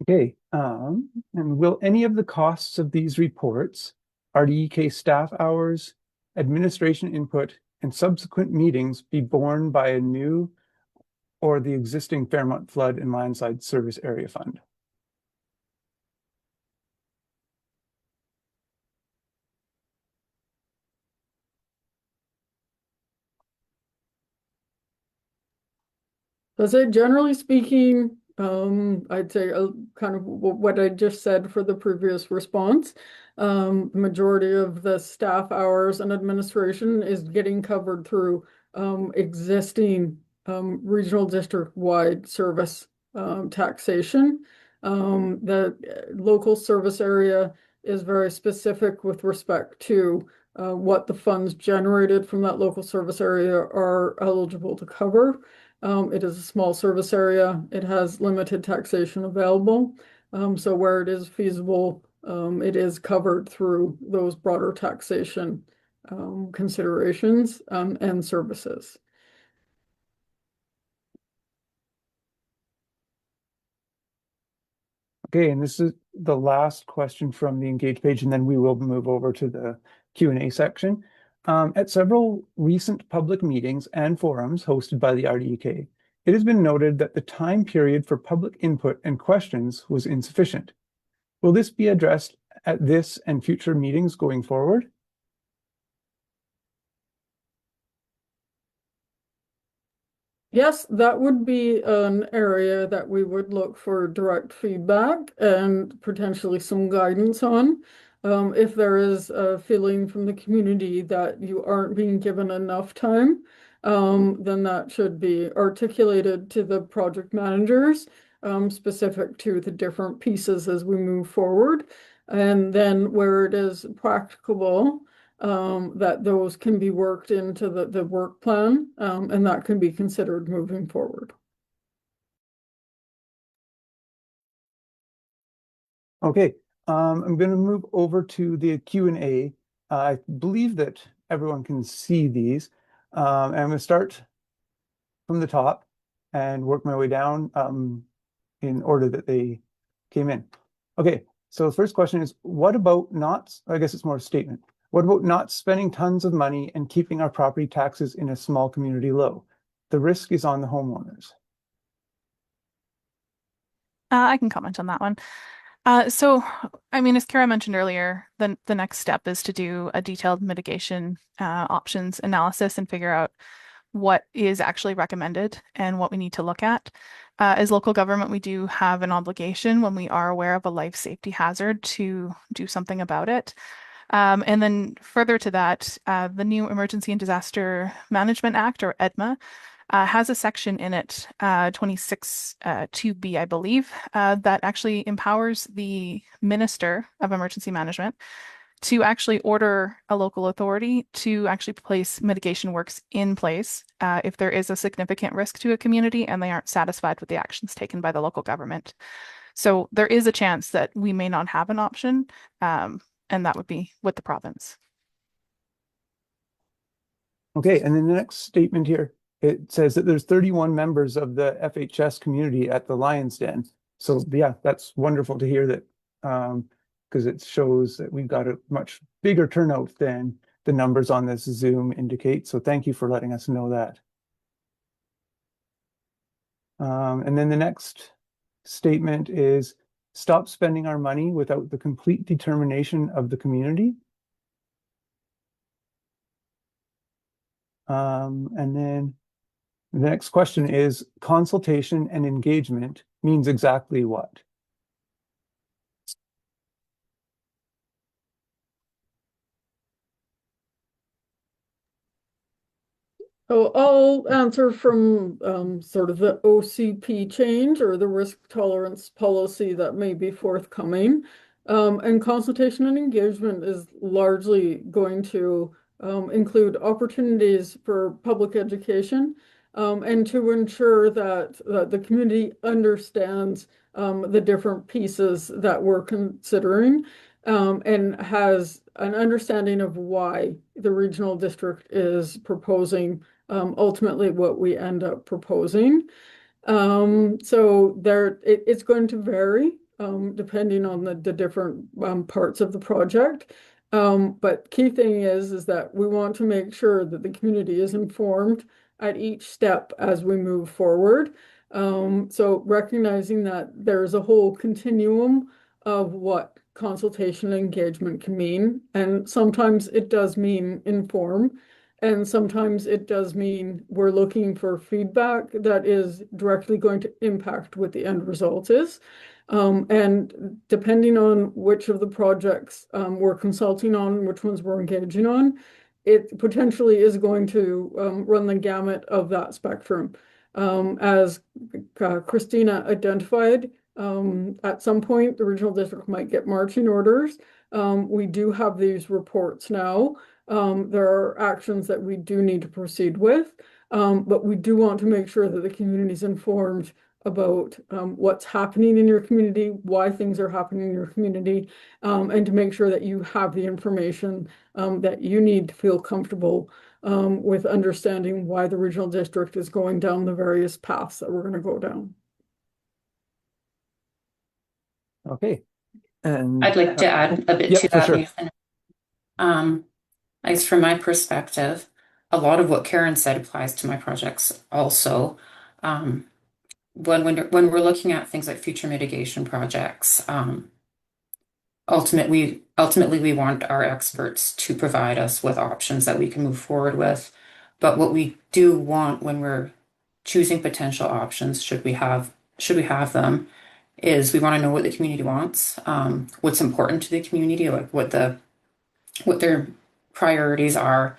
Okay, and will any of the costs of these reports, RDEK staff hours, administration input, and subsequent meetings be borne by a new or the existing Fairmont Flood and Landslide Service Area Fund? I'd say generally speaking, I'd say kind of what I just said for the previous response. The majority of the staff hours and administration is getting covered through existing regional district-wide service taxation. The local service area is very specific with respect to what the funds generated from that local service area are eligible to cover. It is a small service area. It has limited taxation available. So where it is feasible, it is covered through those broader taxation considerations and services. Okay, and this is the last question from the Engage page, and then we will move over to the Q&A section. At several recent public meetings and forums hosted by the RDEK, it has been noted that the time period for public input and questions was insufficient. Will this be addressed at this and future meetings going forward? Yes, that would be an area that we would look for direct feedback and potentially some guidance on. If there is a feeling from the community that you aren't being given enough time, then that should be articulated to the project managers, specific to the different pieces as we move forward. And then where it is practicable, that those can be worked into the work plan, and that can be considered moving forward. Okay, I'm going to move over to the Q&A. I believe that everyone can see these. And I'm going to start from the top and work my way down in order that they came in. Okay, so the first question is, what about not, I guess it's more a statement. What about not spending tons of money and keeping our property taxes in a small community low? The risk is on the homeowners. I can comment on that one. So, I mean, as Kara mentioned earlier, the next step is to do a detailed mitigation options analysis and figure out what is actually recommended and what we need to look at. As local government, we do have an obligation when we are aware of a life safety hazard to do something about it. And then further to that, the new Emergency and Disaster Management Act, or EDMA, has a section in it, 26 2B, I believe, that actually empowers the Minister of Emergency Management to actually order a local authority to actually place mitigation works in place if there is a significant risk to a community and they aren't satisfied with the actions taken by the local government. So there is a chance that we may not have an option, and that would be with the province. Okay, and then the next statement here, it says that there's 31 members of the FHS community at the Lion's Den. So yeah, that's wonderful to hear that, because it shows that we've got a much bigger turnout than the numbers on this Zoom indicate. So thank you for letting us know that. And then the next statement is, stop spending our money without the complete determination of the community. And then the next question is, consultation and engagement means exactly what? So I'll answer from sort of the OCP change or the risk tolerance policy that may be forthcoming. And consultation and engagement is largely going to include opportunities for public education, and to ensure that the community understands the different pieces that we're considering, and has an understanding of why the regional district is proposing ultimately what we end up proposing. So it's going to vary depending on the different parts of the project. But key thing is that we want to make sure that the community is informed at each step as we move forward. So recognizing that there's a whole continuum of what consultation and engagement can mean, and sometimes it does mean inform, and sometimes it does mean we're looking for feedback that is directly going to impact what the end result is. And depending on which of the projects we're consulting on, which ones we're engaging on, it potentially is going to run the gamut of that spectrum. As Christina identified, at some point, the regional district might get marching orders. We do have these reports now. There are actions that we do need to proceed with, but we do want to make sure that the community is informed about what's happening in your community, why things are happening in your community, and to make sure that you have the information that you need to feel comfortable with understanding why the regional district is going down the various paths that we're going to go down. Okay. And I'd like to add a bit Yep, to for that, sure. Nathan. I guess from my perspective, a lot of what Karen said applies to my projects also. When we're looking at things like future mitigation projects, ultimately we want our experts to provide us with options that we can move forward with. But what we do want when we're choosing potential options, should we have them, is we want to know what the community wants, what's important to the community, like what their priorities are,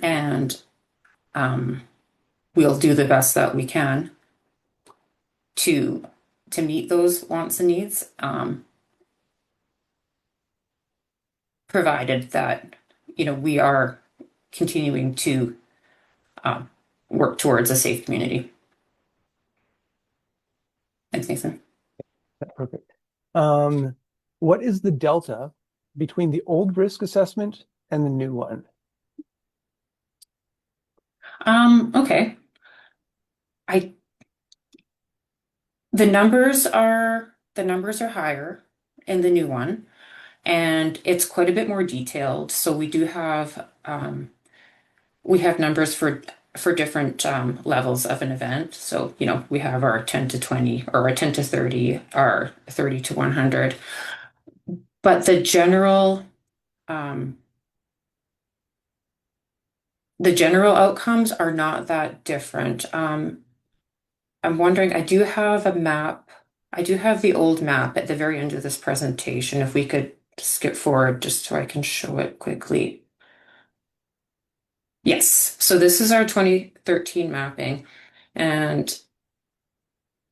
and we'll do the best that we can to meet those wants and needs, provided that we are continuing to work towards a safe community. Thanks, Nathan. Perfect. What is the delta between the old risk assessment and the new one? Okay. The numbers are higher in the new one, and it's quite a bit more detailed. So we do have numbers for different levels of an event. So we have our 10 to 20, or our 10 to 30, our 30 to 100. But the general outcomes are not that different. I'm wondering, I do have a map. I do have the old map at the very end of this presentation. If we could skip forward just so I can show it quickly. Yes, so this is our 2013 mapping. And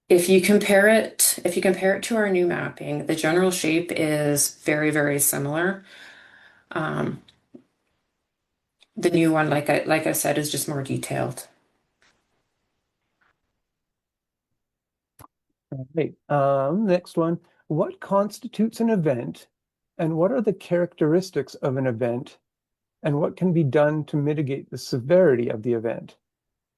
if you compare it to our new mapping, the general shape is very, very similar. The new one, like I said, is just more detailed. Right. Next one. What constitutes an event, and what are the characteristics of an event, and what can be done to mitigate the severity of the event?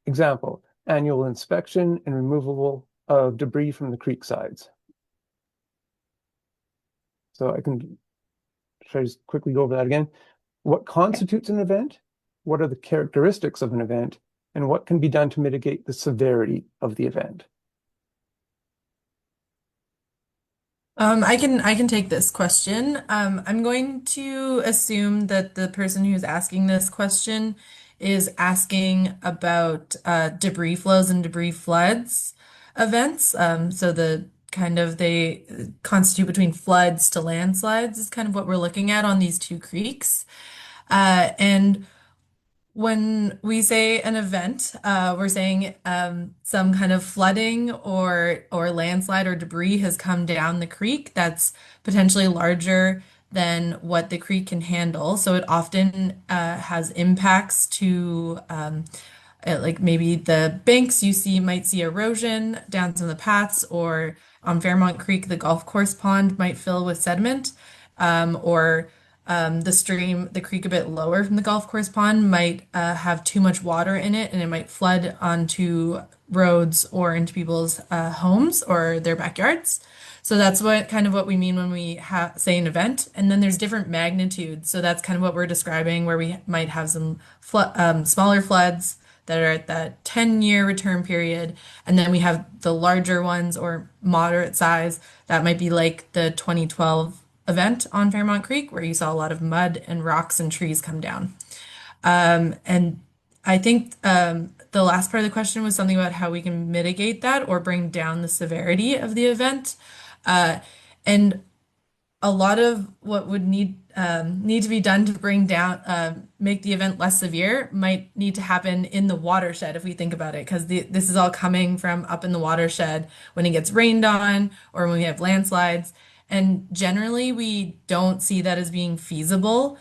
Example, annual inspection and removal of debris from the creek sides. So I can try to quickly go over that again. What constitutes an event? What are the characteristics of an event? And what can be done to mitigate the severity of the event? I can take this question. I'm going to assume that the person who's asking this question is asking about debris flows and debris floods events. So they constitute between floods to landslides is kind of what we're looking at on these two creeks. And when we say an event, we're saying some kind of flooding or landslide or debris has come down the creek that's potentially larger than what the creek can handle. So it often has impacts to like maybe the banks might see erosion down some of the paths, or on Fairmont Creek, the golf course pond might fill with sediment, or the creek a bit lower from the golf course pond might have too much water in it, and it might flood onto roads or into people's homes or their backyards. So that's what we mean when we say an event. And then there's different magnitudes. So that's kind of what we're describing, where we might have some smaller floods that are at that 10-year return period. And then we have the larger ones or moderate size that might be like the 2012 event on Fairmont Creek, where you saw a lot of mud and rocks and trees come down. And I think the last part of the question was something about how we can mitigate that or bring down the severity of the event. And a lot of what would need to be done to bring down make the event less severe might need to happen in the watershed if we think about it, because this is all coming from up in the watershed when it gets rained on or when we have landslides. And generally, we don't see that as being feasible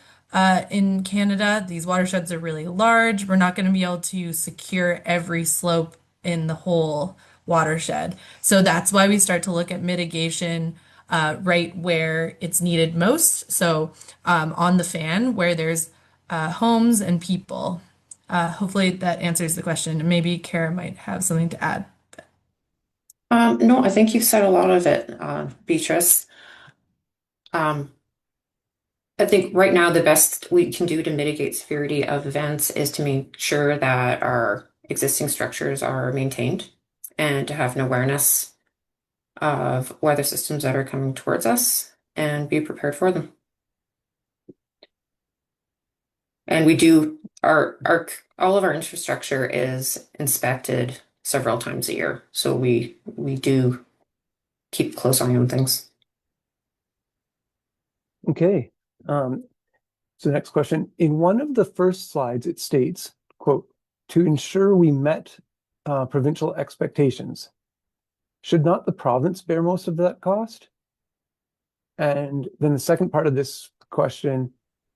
in Canada. These watersheds are really large. We're not going to be able to secure every slope in the whole watershed. So that's why we start to look at mitigation right where it's needed most. So on the fan where there's homes and people. Hopefully that answers the question. And maybe Kara might have something to add. No, I think you've said a lot of it, Beatrice. Um, I think right now the best we can do to mitigate severity of events is to make sure that our existing structures are maintained and to have an awareness of weather systems that are coming towards us and be prepared for them. And we do our all of our infrastructure is inspected several times a year. So we do keep a close eye on things. Okay. So next question. In one of the first slides, it states, quote, to ensure we met provincial expectations. Should not the province bear most of that cost? And then the second part of this question,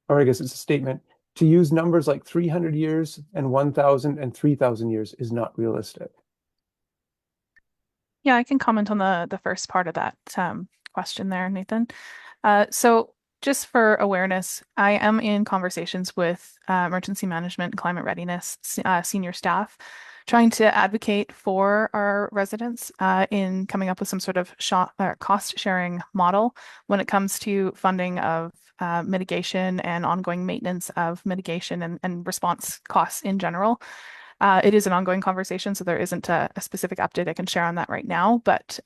or I guess it's a statement, to use numbers like 300 years and 1,000 and 3,000 years is not realistic. Yeah, I can comment on the first part of that question there, Nathan. So just for awareness, I am in conversations with emergency management and climate readiness senior staff, trying to advocate for our residents in coming up with some sort of cost sharing model when it comes to funding of mitigation and ongoing maintenance of mitigation and response costs in general. It is an ongoing conversation, so there isn't a specific update I can share on that right now, but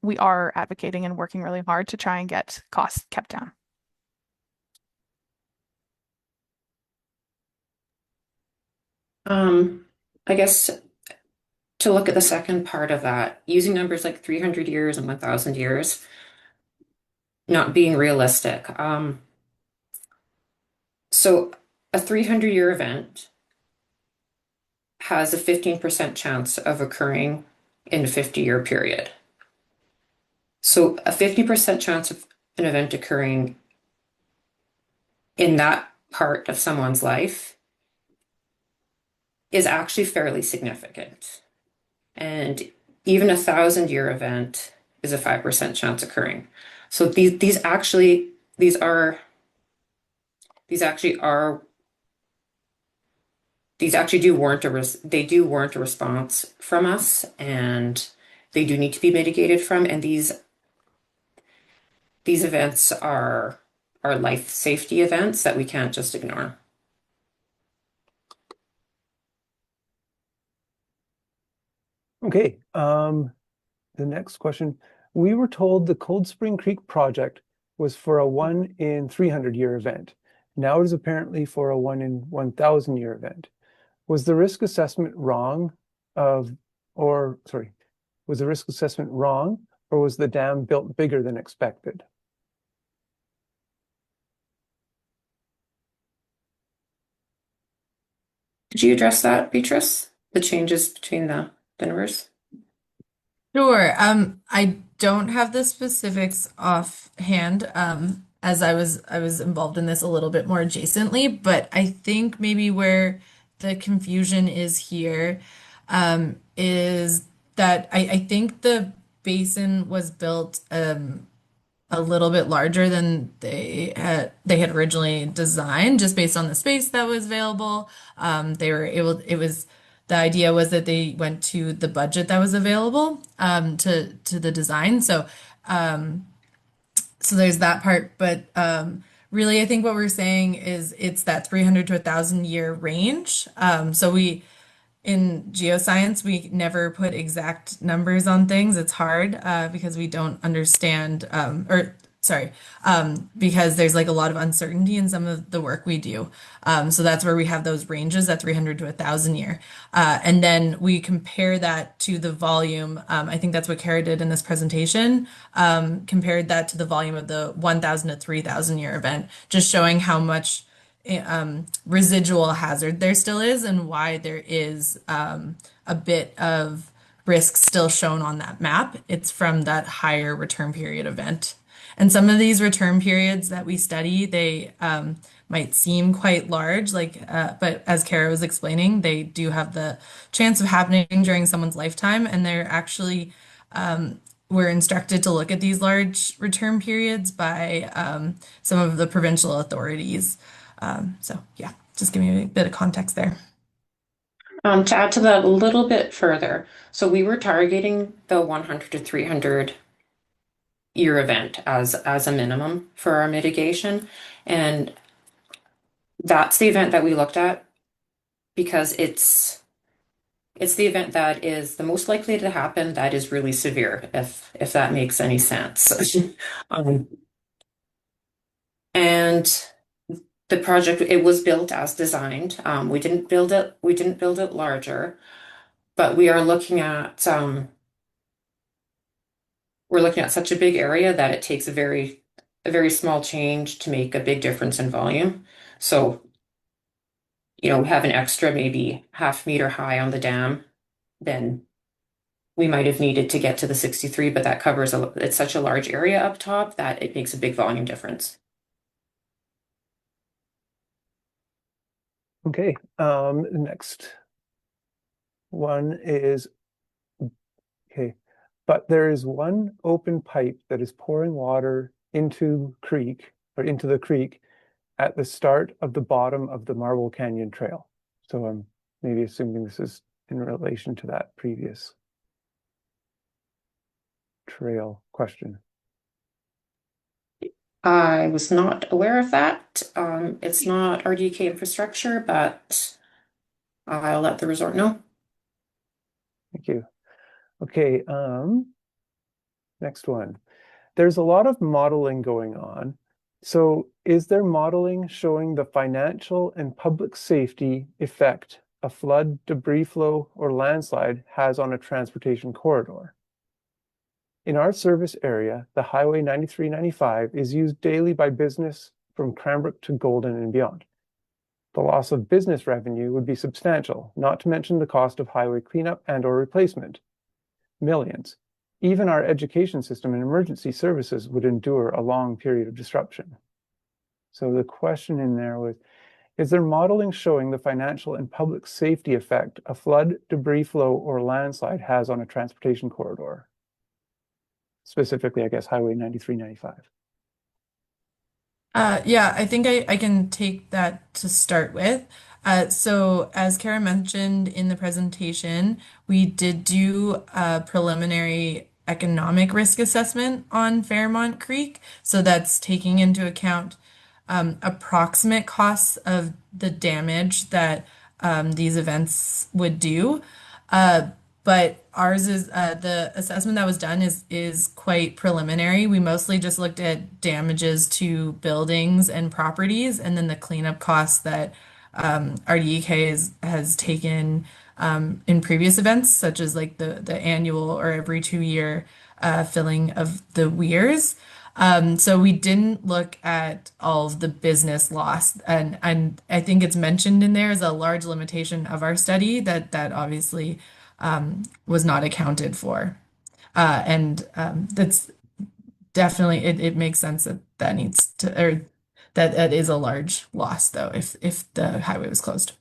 we are advocating and working really hard to try and get costs kept down. I guess to look at the second part of that, using numbers like 300 years and 1,000 years, not being realistic. So a 300-year event has a 15% chance of occurring in a 50-year period. So a 50% chance of an event occurring in that part of someone's life is actually fairly significant. And even a 1,000-year event is a 5% chance occurring. So these actually do warrant a response from us, and they do need to be mitigated from. And these events are life safety events that we can't just ignore. Okay. The next question. We were told the Cold Spring Creek project was for a 1 in 300 year event. Now it is apparently for a 1 in 1,000 year event. Was the risk assessment wrong was the risk assessment wrong, or was the dam built bigger than expected? Did you address that, Beatrice? The changes between the numbers? Sure. I don't have the specifics offhand, as I was involved in this a little bit more adjacently, but I think maybe where the confusion is here, is that I think the basin was built a little bit larger than they had originally designed, just based on the space that was available. The idea was that they went to the budget that was available to the design. So there's that part, but really I think what we're saying is it's that 300 to 1,000 year range. So in geoscience, we never put exact numbers on things. It's hard because we don't understand, or sorry, because there's like a lot of uncertainty in some of the work we do. So that's where we have those ranges at 300 to 1,000 year. And then we compare that to the volume. I think that's what Kara did in this presentation, compared that to the volume of the 1,000 to 3,000 year event, just showing how much residual hazard there still is and why there is a bit of risk still shown on that map. It's from that higher return period event. And some of these return periods that we study, they might seem quite large, but as Kara was explaining, they do have the chance of happening during someone's lifetime, and they're actually we're instructed to look at these large return periods by some of the provincial authorities. So yeah, just give me a bit of context there. To add to that a little bit further, so we were targeting the 100 to 300 year event as a minimum for our mitigation, and that's the event that we looked at because it's the event that is the most likely to happen, that is really severe, if that makes any sense. And the project, it was built as designed. We didn't build it larger, but we are looking at we're looking at such a big area that it takes a very small change to make a big difference in volume. So, we have an extra maybe half meter high on the dam, then we might have needed to get to the 63, but that covers it's such a large area up top that it makes a big volume difference. Okay, the next one is, okay, but there is one open pipe that is pouring water into the creek at the start of the bottom of the Marble Canyon Trail. So I'm maybe assuming this is in relation to that previous trail question. I was not aware of that. It's not RDEK infrastructure, but I'll let the resort know. Thank you. Okay, next one. There's a lot of modeling going on. So is there modeling showing the financial and public safety effect a flood, debris flow, or landslide has on a transportation corridor? In our service area, the Highway 9395 is used daily by business from Cranbrook to Golden and beyond. The loss of business revenue would be substantial, not to mention the cost of highway cleanup and or replacement. Millions. Even our education system and emergency services would endure a long period of disruption. So the question in there was, is there modeling showing the financial and public safety effect a flood, debris flow, or landslide has on a transportation corridor? Specifically, I guess, Highway 9395. Yeah, I think I can take that to start with. So as Kara mentioned in the presentation, we did do a preliminary economic risk assessment on Fairmont Creek. So that's taking into account approximate costs of the damage that these events would do. But ours is the assessment that was done is quite preliminary. We mostly just looked at damages to buildings and properties, and then the cleanup costs that RDEK has taken in previous events, such as like the annual or every 2 year filling of the weirs. So we didn't look at all of the business loss, and I think it's mentioned in there as a large limitation of our study that obviously was not accounted for, and that's definitely it makes sense that needs to, or that is a large loss though if the highway was closed.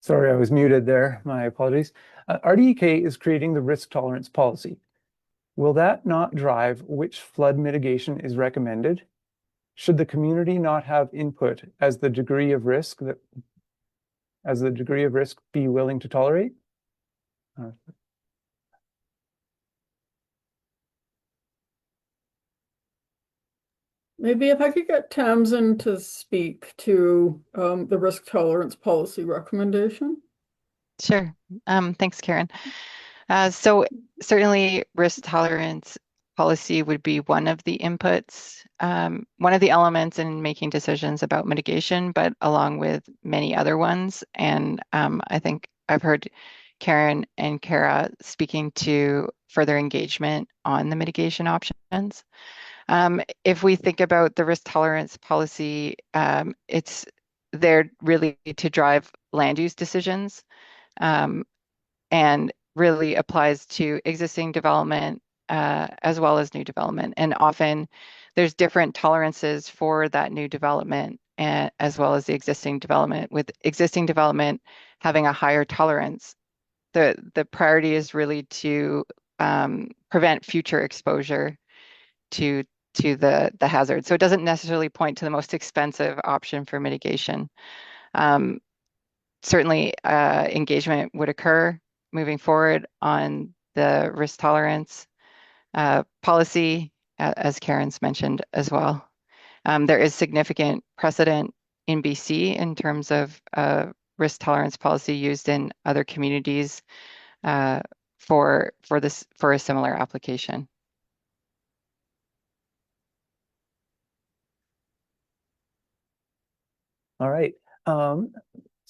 Sorry, I was muted there. My apologies. RDEK is creating the risk tolerance policy. Will that not drive which flood mitigation is recommended? Should the community not have input as the degree of risk be willing to tolerate? Maybe if I could get Tamsin to speak to the risk tolerance policy recommendation. Sure. Thanks, Karen. So certainly risk tolerance policy would be one of the inputs, one of the elements in making decisions about mitigation, but along with many other ones. And I think I've heard Karen and Kara speaking to further engagement on the mitigation options. If we think about the risk tolerance policy, it's there really to drive land use decisions, and really applies to existing development as well as new development. And often there's different tolerances for that new development as well as the existing development. With existing development having a higher tolerance, the priority is really to prevent future exposure to the hazard. So it doesn't necessarily point to the most expensive option for mitigation. Certainly engagement would occur moving forward on the risk tolerance policy, as Karen's mentioned as well. There is significant precedent in BC in terms of risk tolerance policy used in other communities for a similar application. All right. So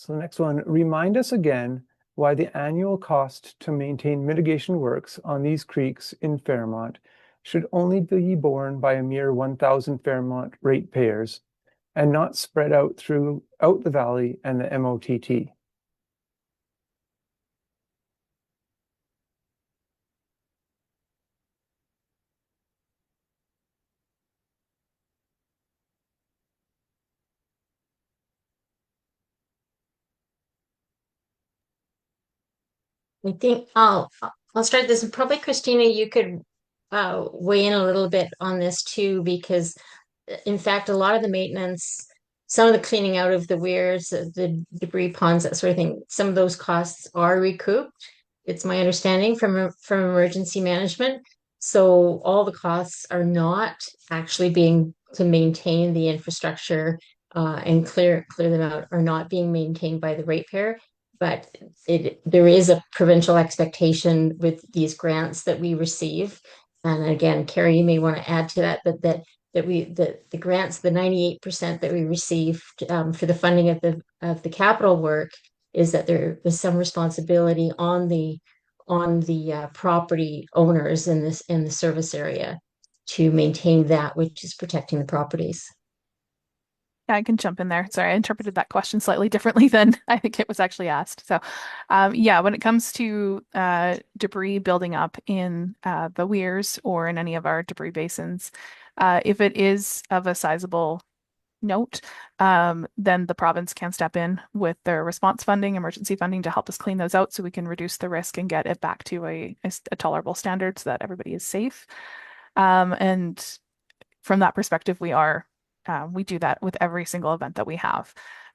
the next one, remind us again why the annual cost to maintain mitigation works on these creeks in Fairmont should only be borne by a mere 1,000 Fairmont ratepayers and not spread out throughout the valley and the MOTT. I think I'll start this. And probably Christina, you could weigh in a little bit on this too, because in fact, a lot of the maintenance, some of the cleaning out of the weirs, the debris ponds, that sort of thing, some of those costs are recouped. It's my understanding from emergency management. So all the costs are not actually being to maintain the infrastructure and clear them out are not being maintained by the ratepayer. But there is a provincial expectation with these grants that we receive. And again, Carrie, you may want to add to that, but that the grants, the 98% that we received for the funding of the capital work, is that there is some responsibility on the property owners in the service area to maintain that which is protecting the properties. Yeah, I can jump in there. Sorry, I interpreted that question slightly differently than I think it was actually asked. So, yeah, when it comes to debris building up in the weirs or in any of our debris basins, if it is of a sizable note, then the province can step in with their response funding, emergency funding to help us clean those out so we can reduce the risk and get it back to a tolerable standard so that everybody is safe. And from that perspective, we do that with every single event that we have.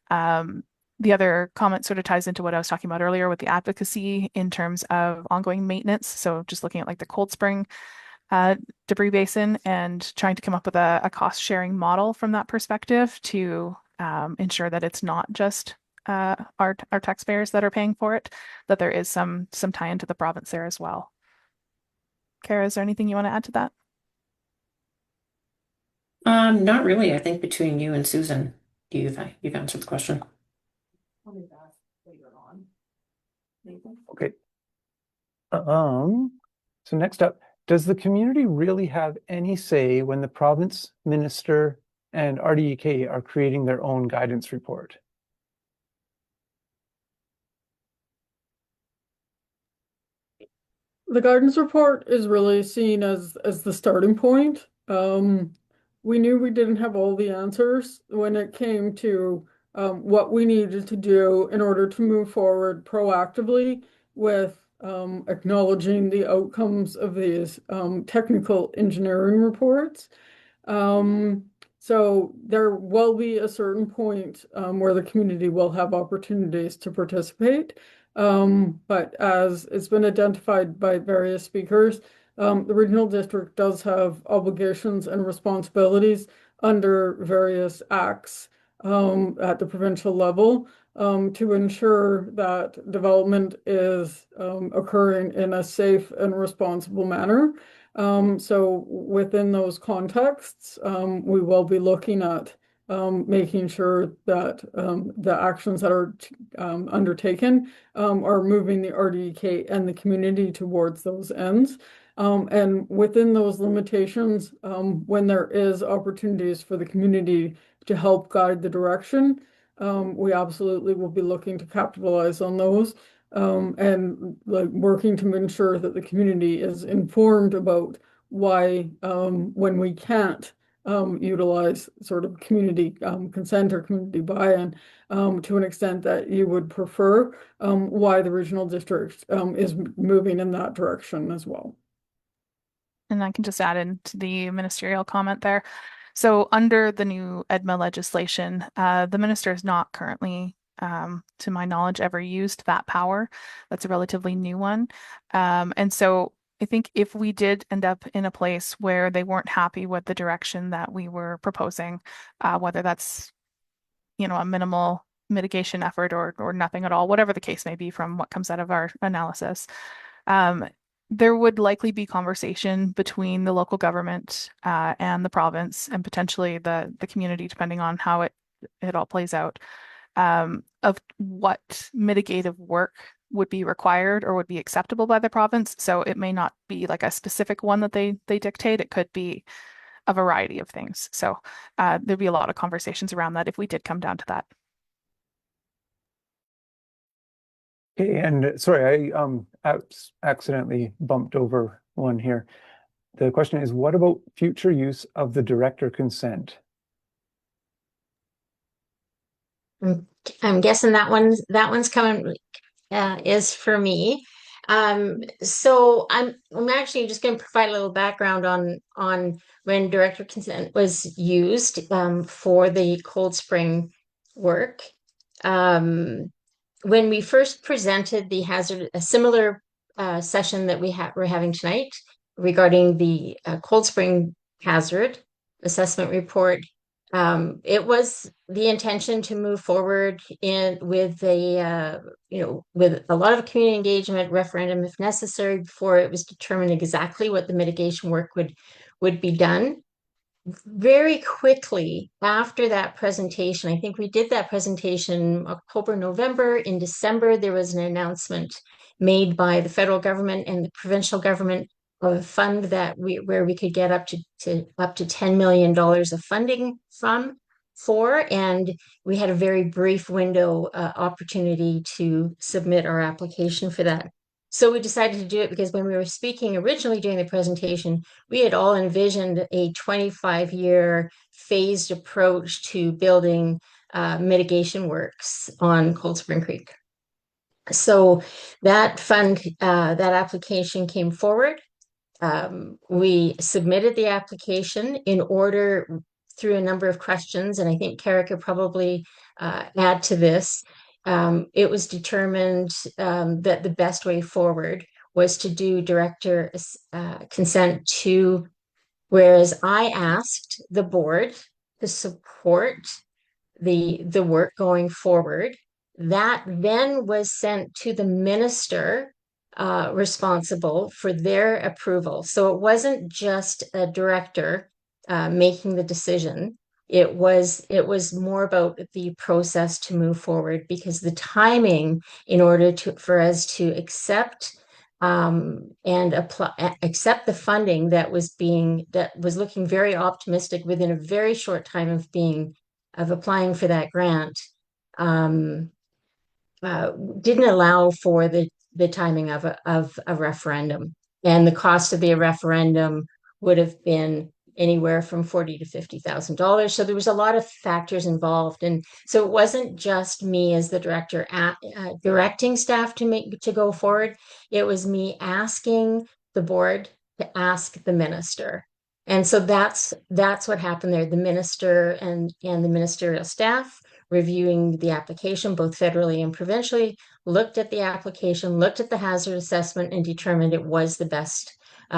The other comment sort of ties into what I was talking about earlier with the advocacy in terms of ongoing maintenance. So just looking at like the Cold Spring debris basin and trying to come up with a cost sharing model from that perspective to ensure that it's not just our taxpayers that are paying for it, that there is some tie into the province there as well. Kara, is there anything you want to add to that? Not really. I think between you and Susan, you've answered the question. Okay. So next up, does the community really have any say when the province, minister, and RDEK are creating their own guidance report? The guidance report is really seen as the starting point. We knew we didn't have all the answers when it came to what we needed to do in order to move forward proactively with acknowledging the outcomes of these technical engineering reports. So there will be a certain point where the community will have opportunities to participate. But as it's been identified by various speakers, the regional district does have obligations and responsibilities under various acts at the provincial level to ensure that development is occurring in a safe and responsible manner. So within those contexts, we will be looking at making sure that the actions that are undertaken are moving the RDEK and the community towards those ends. And within those limitations, when there is opportunities for the community to help guide the direction, we absolutely will be looking to capitalize on those and like working to ensure that the community is informed about why when we can't utilize sort of community consent or community buy-in to an extent that you would prefer, why the regional district is moving in that direction as well. And I can just add into the ministerial comment there. So under the new EDMA legislation, the minister has not currently, to my knowledge, ever used that power. That's a relatively new one. And so I think if we did end up in a place where they weren't happy with the direction that we were proposing, whether that's, a minimal mitigation effort or nothing at all, whatever the case may be from what comes out of our analysis, there would likely be conversation between the local government and the province and potentially the community, depending on how it all plays out, of what mitigative work would be required or would be acceptable by the province. So it may not be like a specific one that they dictate. It could be a variety of things. So there'd be a lot of conversations around that if we did come down to that. Okay, and sorry, I accidentally bumped over one here. The question is, what about future use of the director consent? I'm guessing that one's coming is for me. So I'm actually just going to provide a little background on when director consent was used for the Cold Spring work. When we first presented a similar session that we're having tonight regarding the Cold Spring hazard assessment report, it was the intention to move forward with with a lot of community engagement referendum if necessary before it was determined exactly what the mitigation work would be done. Very quickly after that presentation, I think we did that presentation October, November. In December, there was an announcement made by the federal government and the provincial government of a fund where we could get up to $10 million of funding and we had a very brief window opportunity to submit our application for that. So we decided to do it because when we were speaking originally during the presentation, we had all envisioned a 25-year phased approach to building mitigation works on Cold Spring Creek. So that that application came forward. We submitted the application in order through a number of questions, and I think Kara could probably add to this. It was determined that the best way forward was to do director consent to, whereas I asked the board to support the work going forward. That then was sent to the minister responsible for their approval. So it wasn't just a director making the decision. It was more about the process to move forward because the timing in order for us to accept and accept the funding that was looking very optimistic within a very short time of applying for that grant didn't allow for the timing of a referendum, and the cost of the referendum would have been anywhere from $40,000 to $50,000. So there was a lot of factors involved, and so it wasn't just me as the director directing staff to go forward. It was me asking the board to ask the minister, and so that's what happened there. The minister and the ministerial staff reviewing the application, both federally and provincially, looked at the application, looked at the hazard assessment, and determined it was the best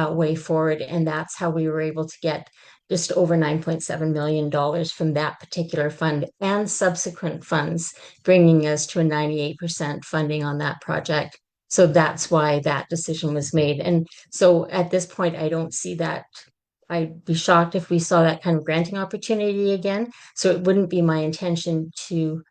way forward. And that's how we were able to get just over $9.7 million from that particular fund and subsequent funds, bringing us to a 98% funding on that project. So that's why that decision was made. And so at this point, I don't see that. I'd be shocked if we saw that kind of granting opportunity again. So it wouldn't be my intention to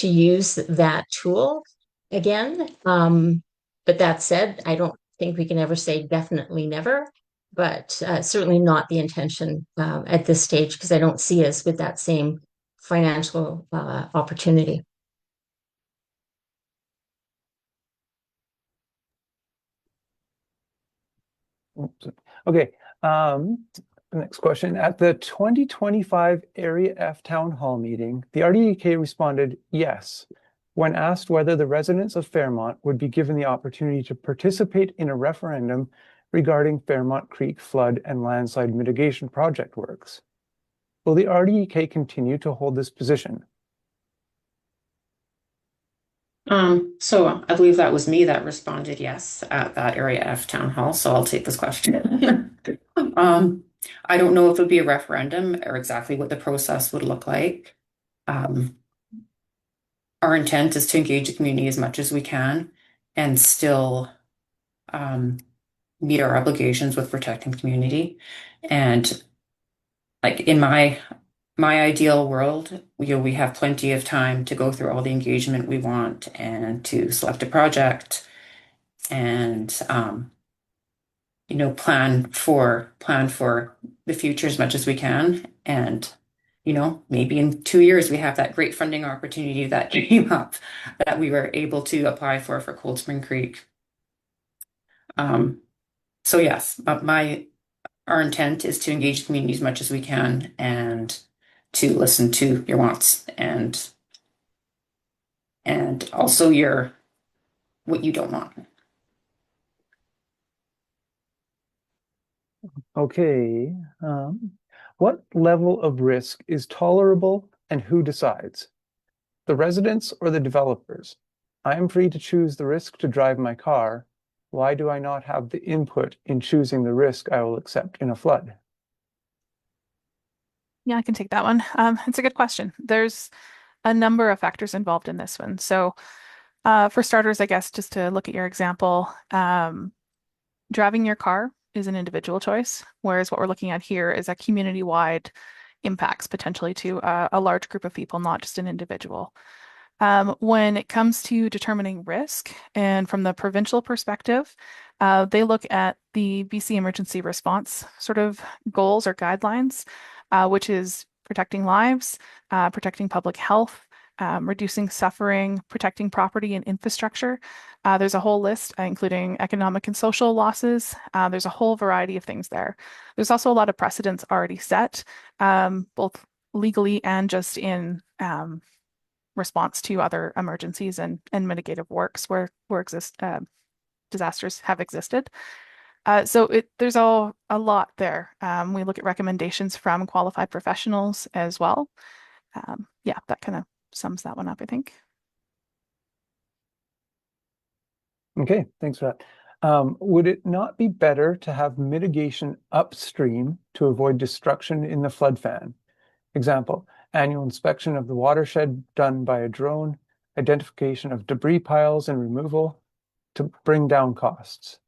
use that tool again. But that said, I don't think we can ever say definitely never, but certainly not the intention at this stage, because I don't see us with that same financial opportunity. Oops. Okay. Next question. At the 2025 Area F Town Hall meeting, the RDEK responded yes when asked whether the residents of Fairmont would be given the opportunity to participate in a referendum regarding Fairmont Creek flood and landslide mitigation project works. Will the RDEK continue to hold this position? So I believe that was me that responded yes at that Area F Town Hall, so I'll take this question. I don't know if it would be a referendum or exactly what the process would look like. Our intent is to engage the community as much as we can and still meet our obligations with protecting the community. And like in my ideal world, we have plenty of time to go through all the engagement we want and to select a project and plan for the future as much as we can. And maybe in 2 years we have that great funding opportunity that came up that we were able to apply for Cold Spring Creek. So yes, our intent is to engage the community as much as we can and to listen to your wants and also what you don't want. Okay. What level of risk is tolerable and who decides? The residents or the developers? I am free to choose the risk to drive my car. Why do I not have the input in choosing the risk I will accept in a flood? Yeah, I can take that one. It's a good question. There's a number of factors involved in this one. So for starters, I guess, just to look at your example, driving your car is an individual choice, whereas what we're looking at here is a community-wide impacts potentially to a large group of people, not just an individual. When it comes to determining risk, and from the provincial perspective, they look at the BC emergency response sort of goals or guidelines, which is protecting lives, protecting public health, reducing suffering, protecting property and infrastructure. There's a whole list, including economic and social losses. There's a whole variety of things there. There's also a lot of precedents already set, both legally and just in response to other emergencies and mitigative works where disasters have existed. So there's a lot there. We look at recommendations from qualified professionals as well. Yeah, that kind of sums that one up, I think. Okay, thanks for that. Would it not be better to have mitigation upstream to avoid destruction in the flood fan? Example, annual inspection of the watershed done by a drone, identification of debris piles and removal to bring down costs.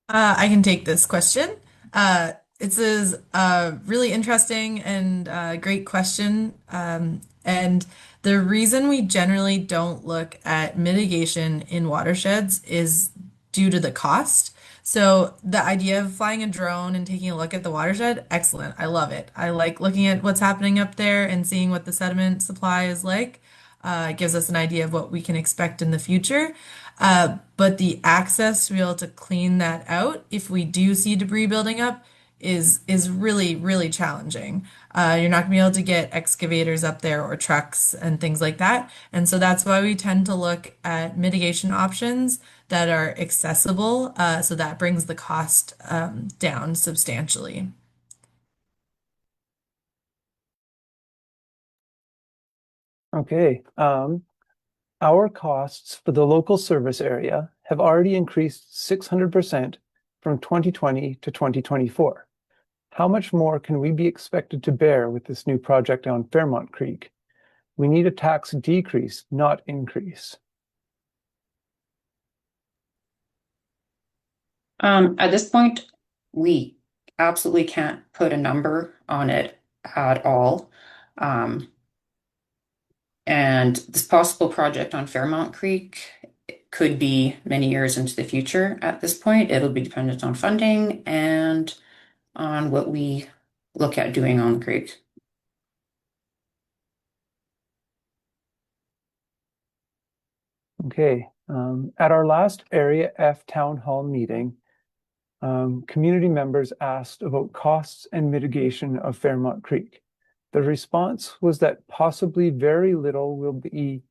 I can take this question. It is a really interesting and great question. And the reason we generally don't look at mitigation in watersheds is due to the cost. So the idea of flying a drone and taking a look at the watershed, excellent. I love it. I like looking at what's happening up there and seeing what the sediment supply is like. It gives us an idea of what we can expect in the future. But the access to be able to clean that out if we do see debris building up is really, really challenging. You're not gonna be able to get excavators up there or trucks and things like that. And so that's why we tend to look at mitigation options that are accessible. So that brings the cost down substantially. Okay. Our costs for the local service area have already increased 600% from 2020 to 2024. How much more can we be expected to bear with this new project on Fairmont Creek? We need a tax decrease, not increase. At this point, we absolutely can't put a number on it at all. And this possible project on Fairmont Creek could be many years into the future at this point. It'll be dependent on funding and on what we look at doing on the creek. Okay, at our last Area F Town Hall meeting, community members asked about costs and mitigation of Fairmont Creek. The response was that possibly very little will be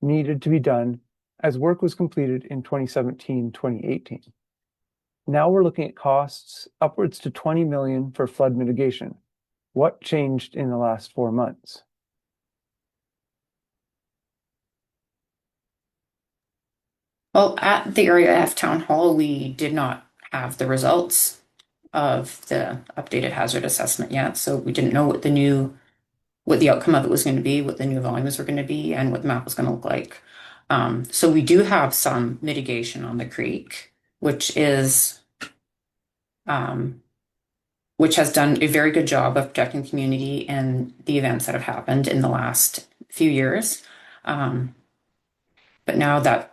needed to be done as work was completed in 2017, 2018. Now we're looking at costs upwards to 20 million for flood mitigation. What changed in the last 4 months? Well, at the Area F Town Hall, we did not have the results of the updated hazard assessment yet, so we didn't know what the outcome of it was going to be, what the new volumes were going to be, and what the map was going to look like. So we do have some mitigation on the creek, which has done a very good job of protecting the community and the events that have happened in the last few years. But now that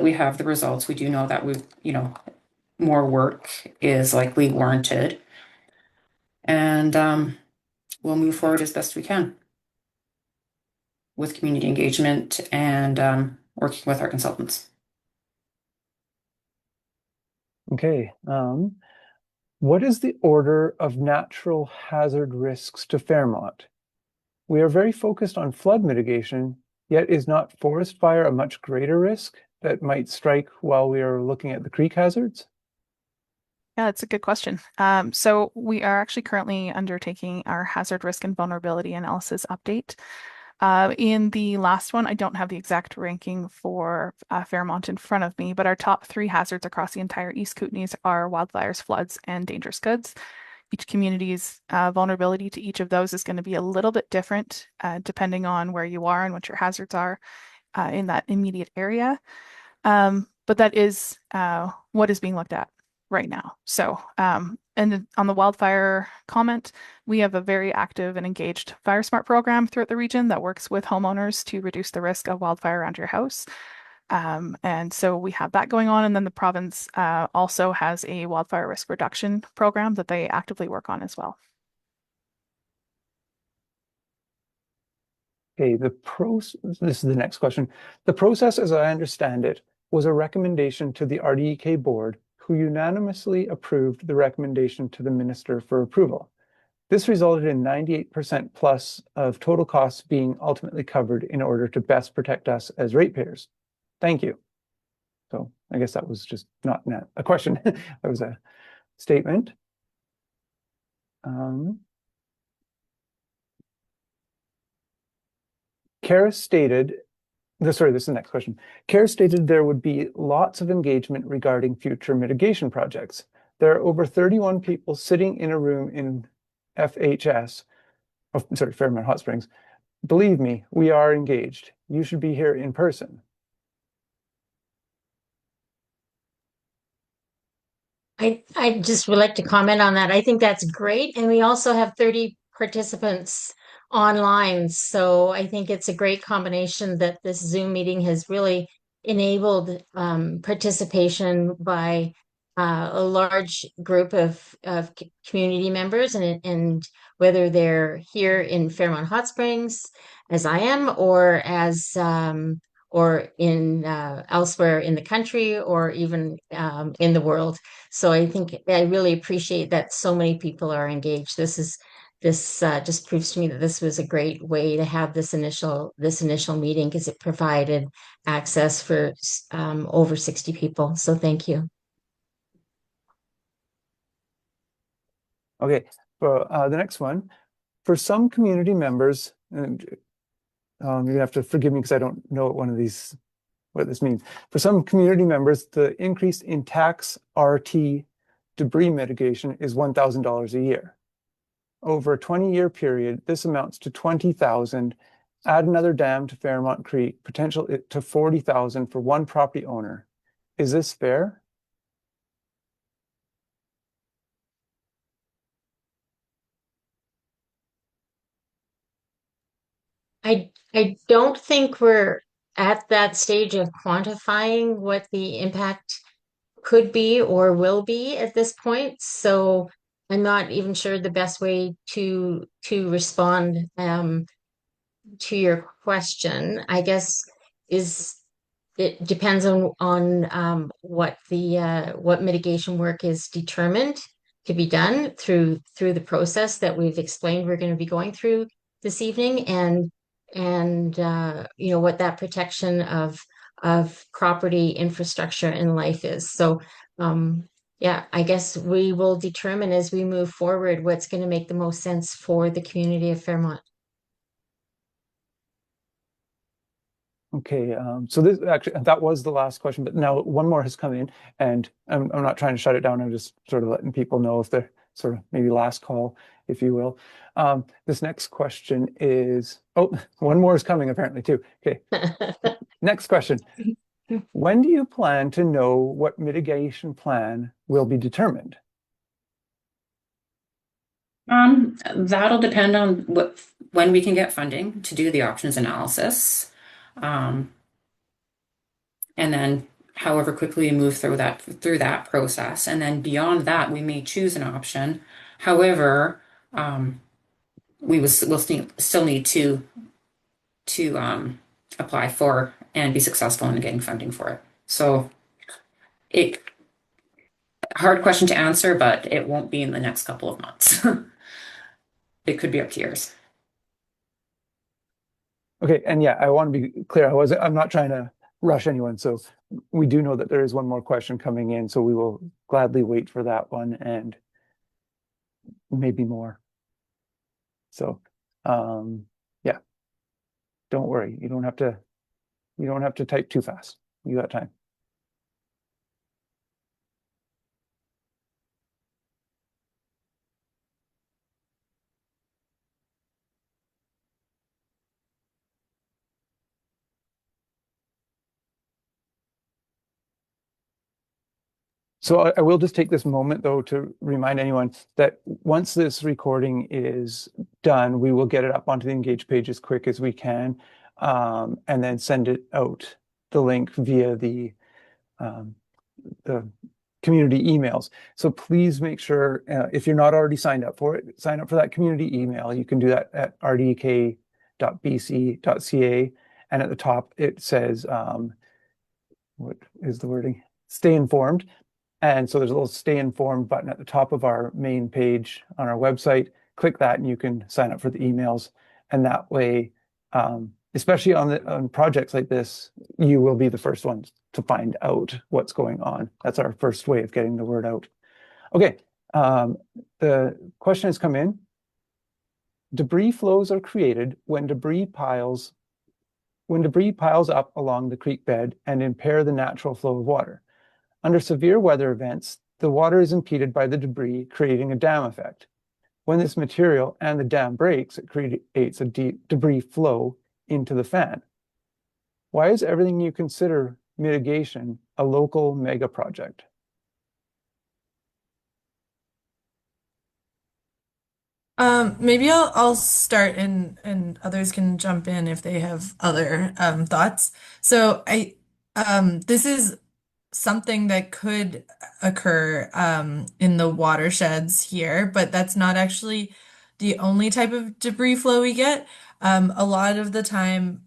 we have the results, we do know that more work is likely warranted, and we'll move forward as best we can with community engagement and working with our consultants. Okay, what is the order of natural hazard risks to Fairmont? We are very focused on flood mitigation, yet is not forest fire a much greater risk that might strike while we are looking at the creek hazards? Yeah, that's a good question. So we are actually currently undertaking our hazard risk and vulnerability analysis update. In the last one, I don't have the exact ranking for Fairmont in front of me, but our top 3 hazards across the entire East Kootenays are wildfires, floods, and dangerous goods. Each community's vulnerability to each of those is going to be a little bit different depending on where you are and what your hazards are in that immediate area. But that is what is being looked at right now. So, and on the wildfire comment, we have a very active and engaged Fire Smart program throughout the region that works with homeowners to reduce the risk of wildfire around your house. And so we have that going on. And then the province also has a wildfire risk reduction program that they actively work on as well. Okay, this is the next question. The process, as I understand it, was a recommendation to the RDEK board, who unanimously approved the recommendation to the minister for approval. This resulted in 98% plus of total costs being ultimately covered in order to best protect us as ratepayers. Thank you. So I guess that was just not a question. That was a statement. Kara stated, this is the next question. Kara stated there would be lots of engagement regarding future mitigation projects. There are over 31 people sitting in a room in Fairmont Hot Springs. Believe me, we are engaged. You should be here in person. I just would like to comment on that. I think that's great. And we also have 30 participants online. So I think it's a great combination that this Zoom meeting has really enabled participation by a large group of community members, and whether they're here in Fairmont Hot Springs, as I am, or as or in elsewhere in the country, or even in the world. So I think I really appreciate that so many people are engaged. This just proves to me that this was a great way to have this initial meeting, because it provided access for over 60 people. So thank you. Okay, for the next one, for some community members, and you have to forgive me because I don't know what one of these what this means. For some community members, the increase in tax RT debris mitigation is $1,000 a year. Over a 20-year period, this amounts to $20,000. Add another dam to Fairmont Creek, potential to $40,000 for one property owner. Is this fair? I don't think we're at that stage of quantifying what the impact could be or will be at this point. So I'm not even sure the best way to respond to your question. I guess is it depends on what the what mitigation work is determined to be done through the process that we've explained we're going to be going through this evening, and you know what that protection of property, infrastructure, and life is. So yeah, I guess we will determine as we move forward what's going to make the most sense for the community of Fairmont. Okay, so this actually, that was the last question, but now one more has come in, and I'm not trying to shut it down. I'm just sort of letting people know if they're sort of maybe last call, if you will. This next question is, oh, one more is coming apparently too. Okay, next question. When do you plan to know what mitigation plan will be determined? That'll depend on when we can get funding to do the options analysis. And then however quickly we move through that process. And then beyond that, we may choose an option. However, we'll still need to apply for and be successful in getting funding for it. So hard question to answer, but it won't be in the next couple of months. It could be up to years. Okay, and yeah, I want to be clear. I'm not trying to rush anyone. So we do know that there is one more question coming in, so we will gladly wait for that one and maybe more. So yeah, don't worry. You don't have to type too fast. You got time. So I will just take this moment, though, to remind anyone that once this recording is done, we will get it up onto the Engage page as quick as we can, and then send it out, the link via the community emails. So please make sure, if you're not already signed up for it, sign up for that community email. You can do that at rdek.bc.ca. And at the top, it says, what is the wording? Stay informed. And so there's a little stay informed button at the top of our main page on our website. Click that and you can sign up for the emails. And that way, especially on projects like this, you will be the first ones to find out what's going on. That's our first way of getting the word out. Okay, the question has come in. Debris flows are created when debris piles up along the creek bed and impair the natural flow of water. Under severe weather events, the water is impeded by the debris, creating a dam effect. When this material and the dam breaks, it creates a debris flow into the fan. Why is everything you consider mitigation a local mega project? Maybe I'll start and others can jump in if they have other thoughts. So this is something that could occur in the watersheds here, but that's not actually the only type of debris flow we get. A lot of the time,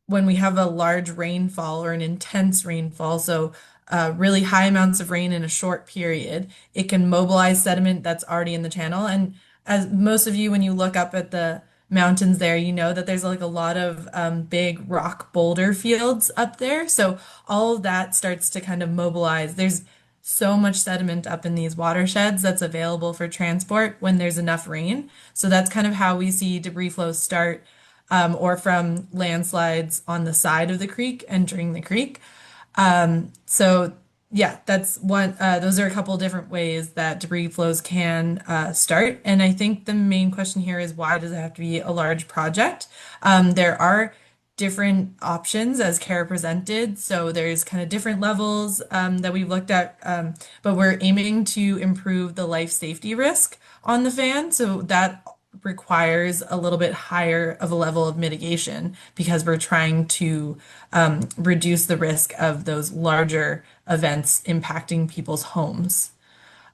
when we have a large rainfall or an intense rainfall, so really high amounts of rain in a short period, it can mobilize sediment that's already in the channel. And as most of you, when you look up at the mountains there, you know that there's like a lot of big rock boulder fields up there. So all of that starts to kind of mobilize. There's so much sediment up in these watersheds that's available for transport when there's enough rain. So that's kind of how we see debris flows start or from landslides on the side of the creek entering the creek. So yeah, that's one. Those are a couple different ways that debris flows can start. And I think the main question here is, why does it have to be a large project? There are different options as Kara presented. So there's kind of different levels that we've looked at, but we're aiming to improve the life safety risk on the fan. So that requires a little bit higher of a level of mitigation because we're trying to reduce the risk of those larger events impacting people's homes.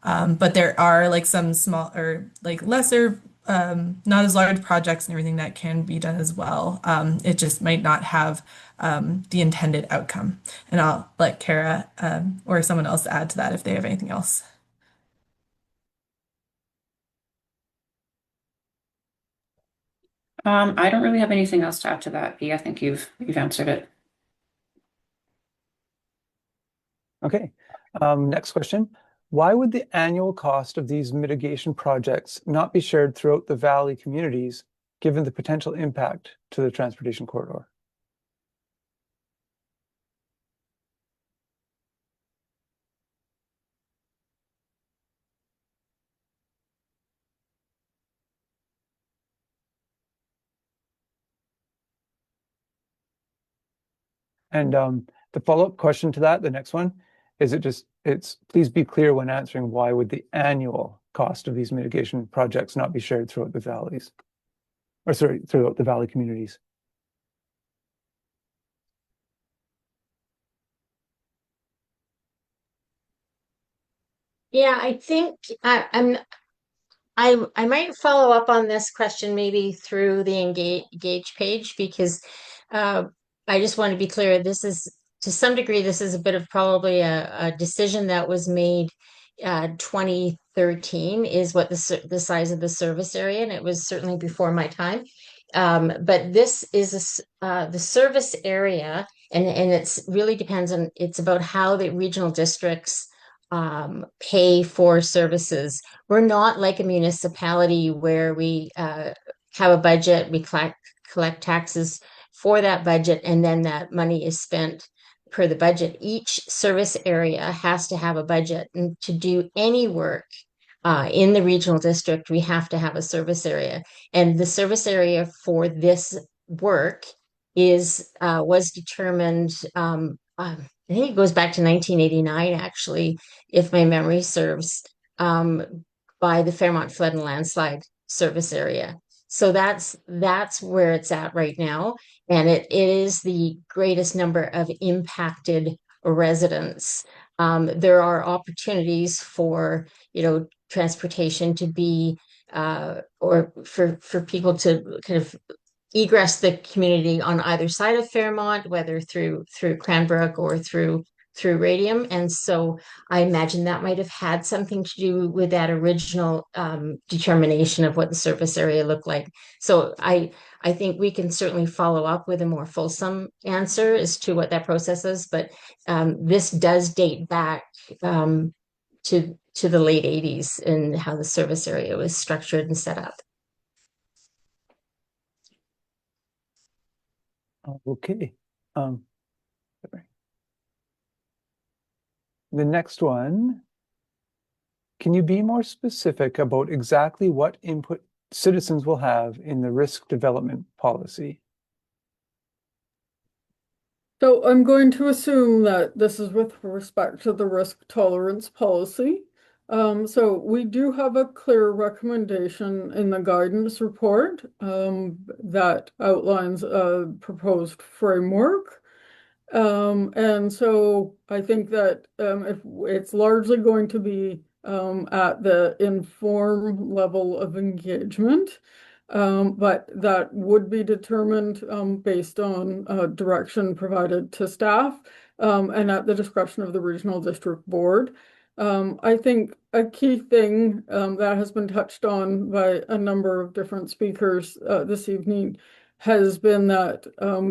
But there are like some small or like lesser, not as large projects and everything that can be done as well. It just might not have the intended outcome. And I'll let Kara or someone else add to that if they have anything else. I don't really have anything else to add to that, Bea. I think you've answered it. Okay. Next question. Why would the annual cost of these mitigation projects not be shared throughout the valley communities, given the potential impact to the transportation corridor? And the follow-up question to that, the next one, is it's please be clear when answering why would the annual cost of these mitigation projects not be shared throughout the valleys? Or sorry, throughout the valley communities. Yeah, I think I might follow up on this question maybe through the engage page because I just want to be clear. This is to some degree this is a bit of probably a decision that was made 2013 is what the size of the service area, and it was certainly before my time. But this is the service area, and it's really depends on it's about how the regional districts pay for services. We're not like a municipality where we have a budget, we collect taxes for that budget, and then that money is spent per the budget. Each service area has to have a budget, and to do any work in the regional district, we have to have a service area. And the service area for this work is was determined. I think it goes back to 1989, actually, if my memory serves, by the Fairmont Flood and Landslide Service Area. So that's where it's at right now, and it is the greatest number of impacted residents. There are opportunities for transportation to be or for people to kind of egress the community on either side of Fairmont, whether through Cranbrook or through Radium. And so I imagine that might have had something to do with that original determination of what the surface area looked like. So I think we can certainly follow up with a more fulsome answer as to what that process is, but this does date back to the late 80s and how the service area was structured and set up. Okay. The next one, can you be more specific about exactly what input citizens will have in the risk development policy? So I'm going to assume that this is with respect to the risk tolerance policy. So we do have a clear recommendation in the guidance report that outlines a proposed framework. And so I think that if it's largely going to be at the inform level of engagement, but that would be determined based on direction provided to staff and at the discretion of the regional district board. I think a key thing that has been touched on by a number of different speakers this evening has been that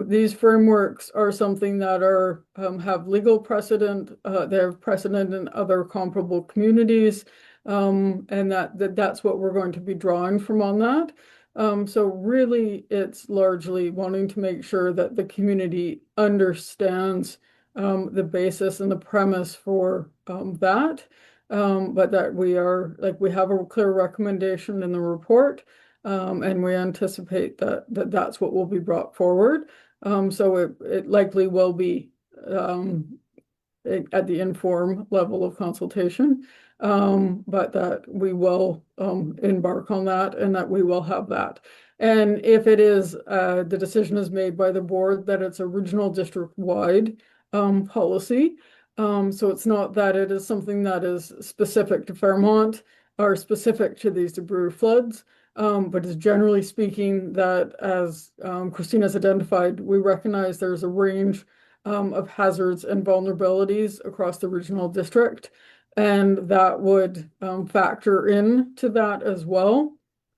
these frameworks are something that are have legal precedent, they have precedent in other comparable communities, and that's what we're going to be drawing from on that. So really, it's largely wanting to make sure that the community understands the basis and the premise for that, but that we are, like, we have a clear recommendation in the report, and we anticipate that's what will be brought forward. So it likely will be at the inform level of consultation, but that we will embark on that and that we will have that. And if it is, the decision is made by the board that it's a regional district-wide policy. So it's not that it is something that is specific to Fairmont or specific to these debris floods, but is generally speaking that, as Christina's identified, we recognize there's a range of hazards and vulnerabilities across the regional district. And that would factor into that as well,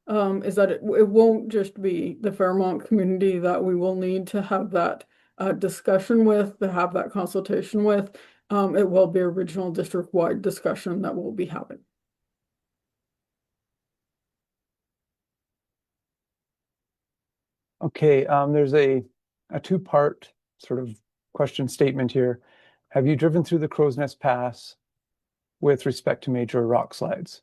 is that it won't just be the Fairmont community that we will need to have that discussion with, to have that consultation with. It will be a regional district-wide discussion that we'll be having. Okay, there's a two-part sort of question statement here. Have you driven through the Crow's Nest Pass with respect to major rock slides?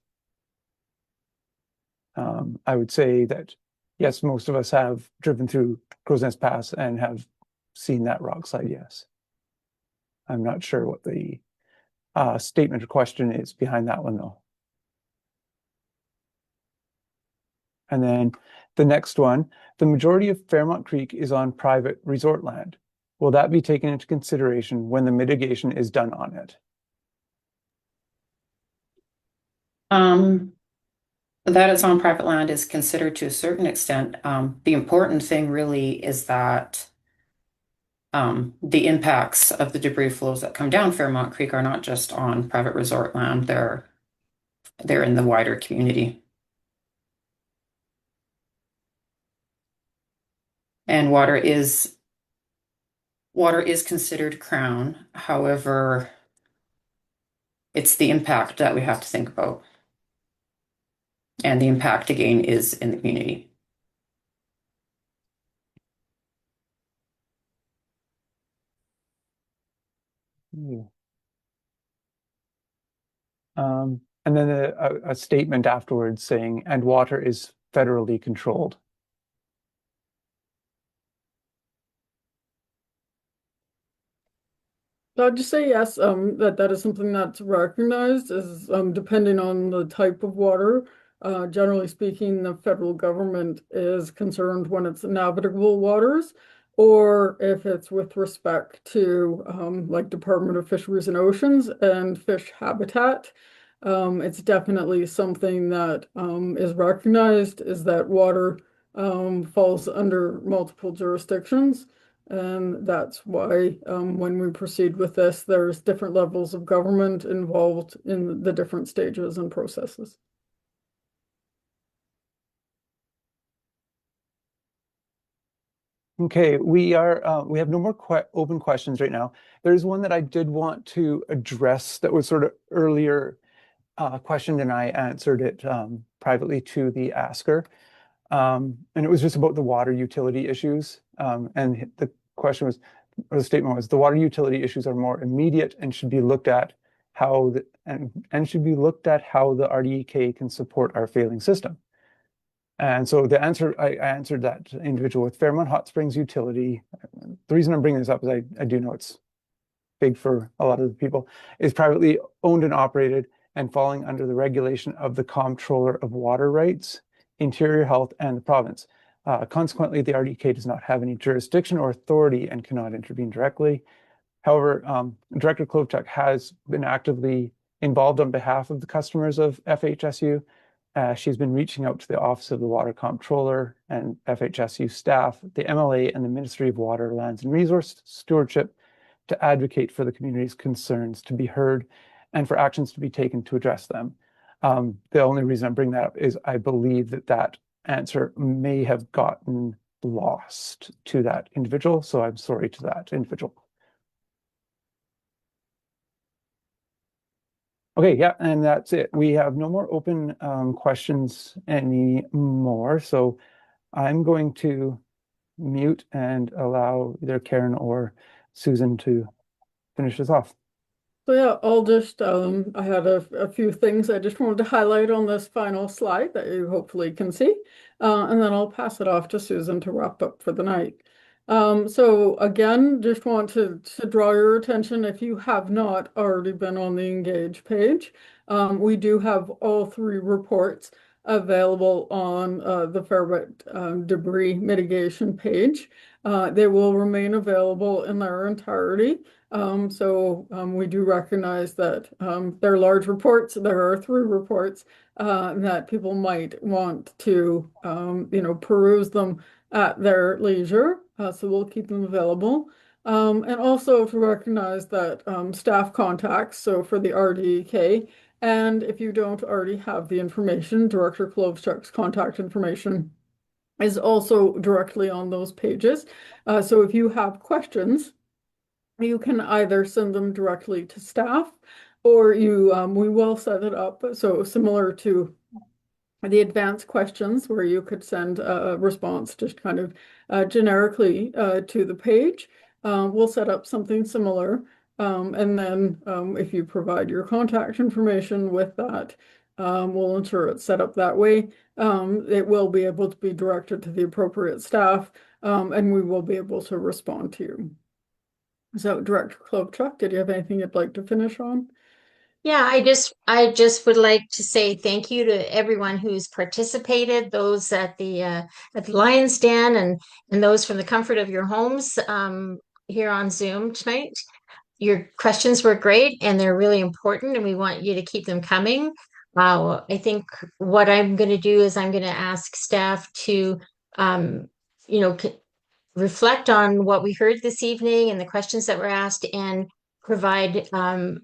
I would say that, yes, most of us have driven through Crow's Nest Pass and have seen that rock slide, yes. I'm not sure what the statement or question is behind that one, though. And then the next one, the majority of Fairmont Creek is on private resort land. Will that be taken into consideration when the mitigation is done on it? That it's on private land is considered to a certain extent. The important thing really is that the impacts of the debris flows that come down Fairmont Creek are not just on private resort land, they're in the wider community. And water is considered crown. However, it's the impact that we have to think about. And the impact, again, is in the community. And then a statement afterwards saying, and water is federally controlled. So I'd just say yes, that is something that's recognized as depending on the type of water. Generally speaking, the federal government is concerned when it's navigable waters, or if it's with respect to like Department of Fisheries and Oceans and fish habitat. It's definitely something that is recognized, is that water falls under multiple jurisdictions. And that's why when we proceed with this, there's different levels of government involved in the different stages and processes. Okay, we have no more open questions right now. There's one that I did want to address that was sort of earlier questioned, and I answered it privately to the asker. And it was just about the water utility issues. And the question was, or the statement was, the water utility issues are more immediate and should be looked at how the RDEK can support our failing system. And so the answer, I answered that individual with Fairmont Hot Springs Utility. The reason I'm bringing this up is I do know it's big for a lot of the people, is privately owned and operated and falling under the regulation of the Comptroller of Water Rights, Interior Health, and the province. Consequently, the RDK does not have any jurisdiction or authority and cannot intervene directly. However, Director Klobuchar has been actively involved on behalf of the customers of FHSU. She's been reaching out to the Office of the Water Comptroller and FHSU staff, the MLA, and the Ministry of Water, Lands and Resource Stewardship to advocate for the community's concerns to be heard and for actions to be taken to address them. The only reason I'm bringing that up is I believe that answer may have gotten lost to that individual, so I'm sorry to that individual. Okay, yeah, and that's it. We have no more open questions anymore. So I'm going to mute and allow either Karen or Susan to finish this off. So yeah, I'll just, I had a few things I just wanted to highlight on this final slide that you hopefully can see. And then I'll pass it off to Susan to wrap up for the night. So again, just want to draw your attention, if you have not already been on the Engage page, we do have all 3 reports available on the Fairmont debris mitigation page. They will remain available in their entirety. We do recognize that they're large reports. There are 3 reports that people might want to, peruse them at their leisure. So we'll keep them available. And also to recognize that staff contacts, so for the RDEK, and if you don't already have the information, Director Klovechuck's contact information is also directly on those pages. So if you have questions, you can either send them directly to staff, or we will set it up so similar to the advanced questions, where you could send a response just kind of generically to the page. We'll set up something similar, and then if you provide your contact information with that, we'll ensure it's set up that way. It will be able to be directed to the appropriate staff, and we will be able to respond to you. So, Director Klovechuck, did you have anything you'd like to finish on? Yeah, I just would like to say thank you to everyone who's participated, those at the Lion's Den, and those from the comfort of your homes here on Zoom tonight. Your questions were great, and they're really important, and we want you to keep them coming. I think what I'm going to do is I'm going to ask staff to, reflect on what we heard this evening and the questions that were asked, and provide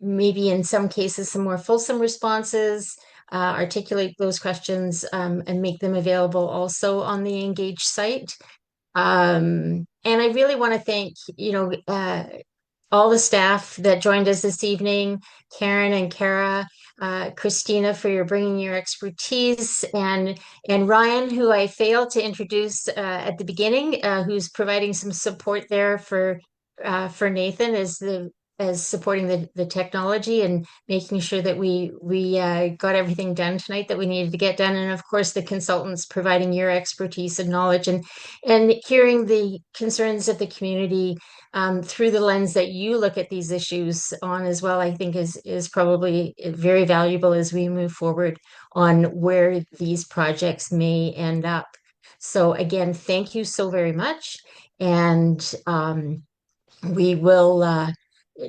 maybe in some cases some more fulsome responses, articulate those questions, and make them available also on the Engage site. And I really want to thank, all the staff that joined us this evening, Karen and Kara, Christina, for your bringing your expertise, and Ryan, who I failed to introduce at the beginning, who's providing some support there for Nathan as supporting the technology and making sure that we got everything done tonight that we needed to get done, and of course the consultants providing your expertise and knowledge, and hearing the concerns of the community through the lens that you look at these issues on as well, I think is probably very valuable as we move forward on where these projects may end up. So again, thank you so very much, and we will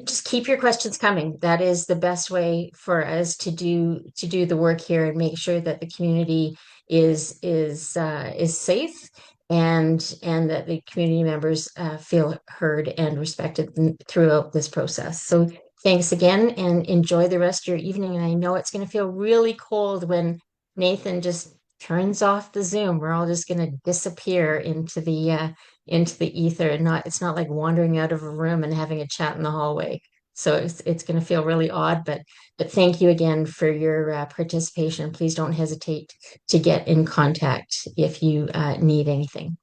just keep your questions coming. That is the best way for us to do the work here and make sure that the community is safe, and that the community members feel heard and respected throughout this process. So thanks again, and enjoy the rest of your evening. And I know it's going to feel really cold when Nathan just turns off the Zoom. We're all just going to disappear into the ether, and it's not like wandering out of a room and having a chat in the hallway. So it's going to feel really odd, but thank you again for your participation. Please don't hesitate to get in contact if you need anything.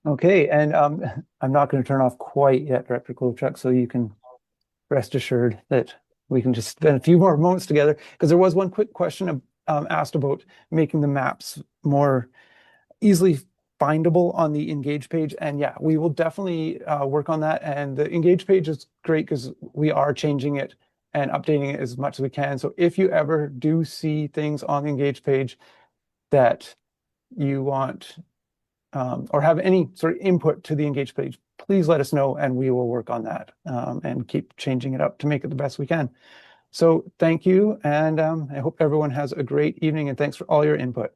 Okay, and I'm not going to turn off quite yet, Director Klovechuck, so you can rest assured that we can just spend a few more moments together, because there was one quick question asked about making the maps more easily findable on the Engage page. And yeah, we will definitely work on that. And the Engage page is great because we are changing it and updating it as much as we can. So if you ever do see things on the Engage page that you want or have any sort of input to the Engage page, please let us know, and we will work on that and keep changing it up to make it the best we can. So thank you, and I hope everyone has a great evening, and thanks for all your input.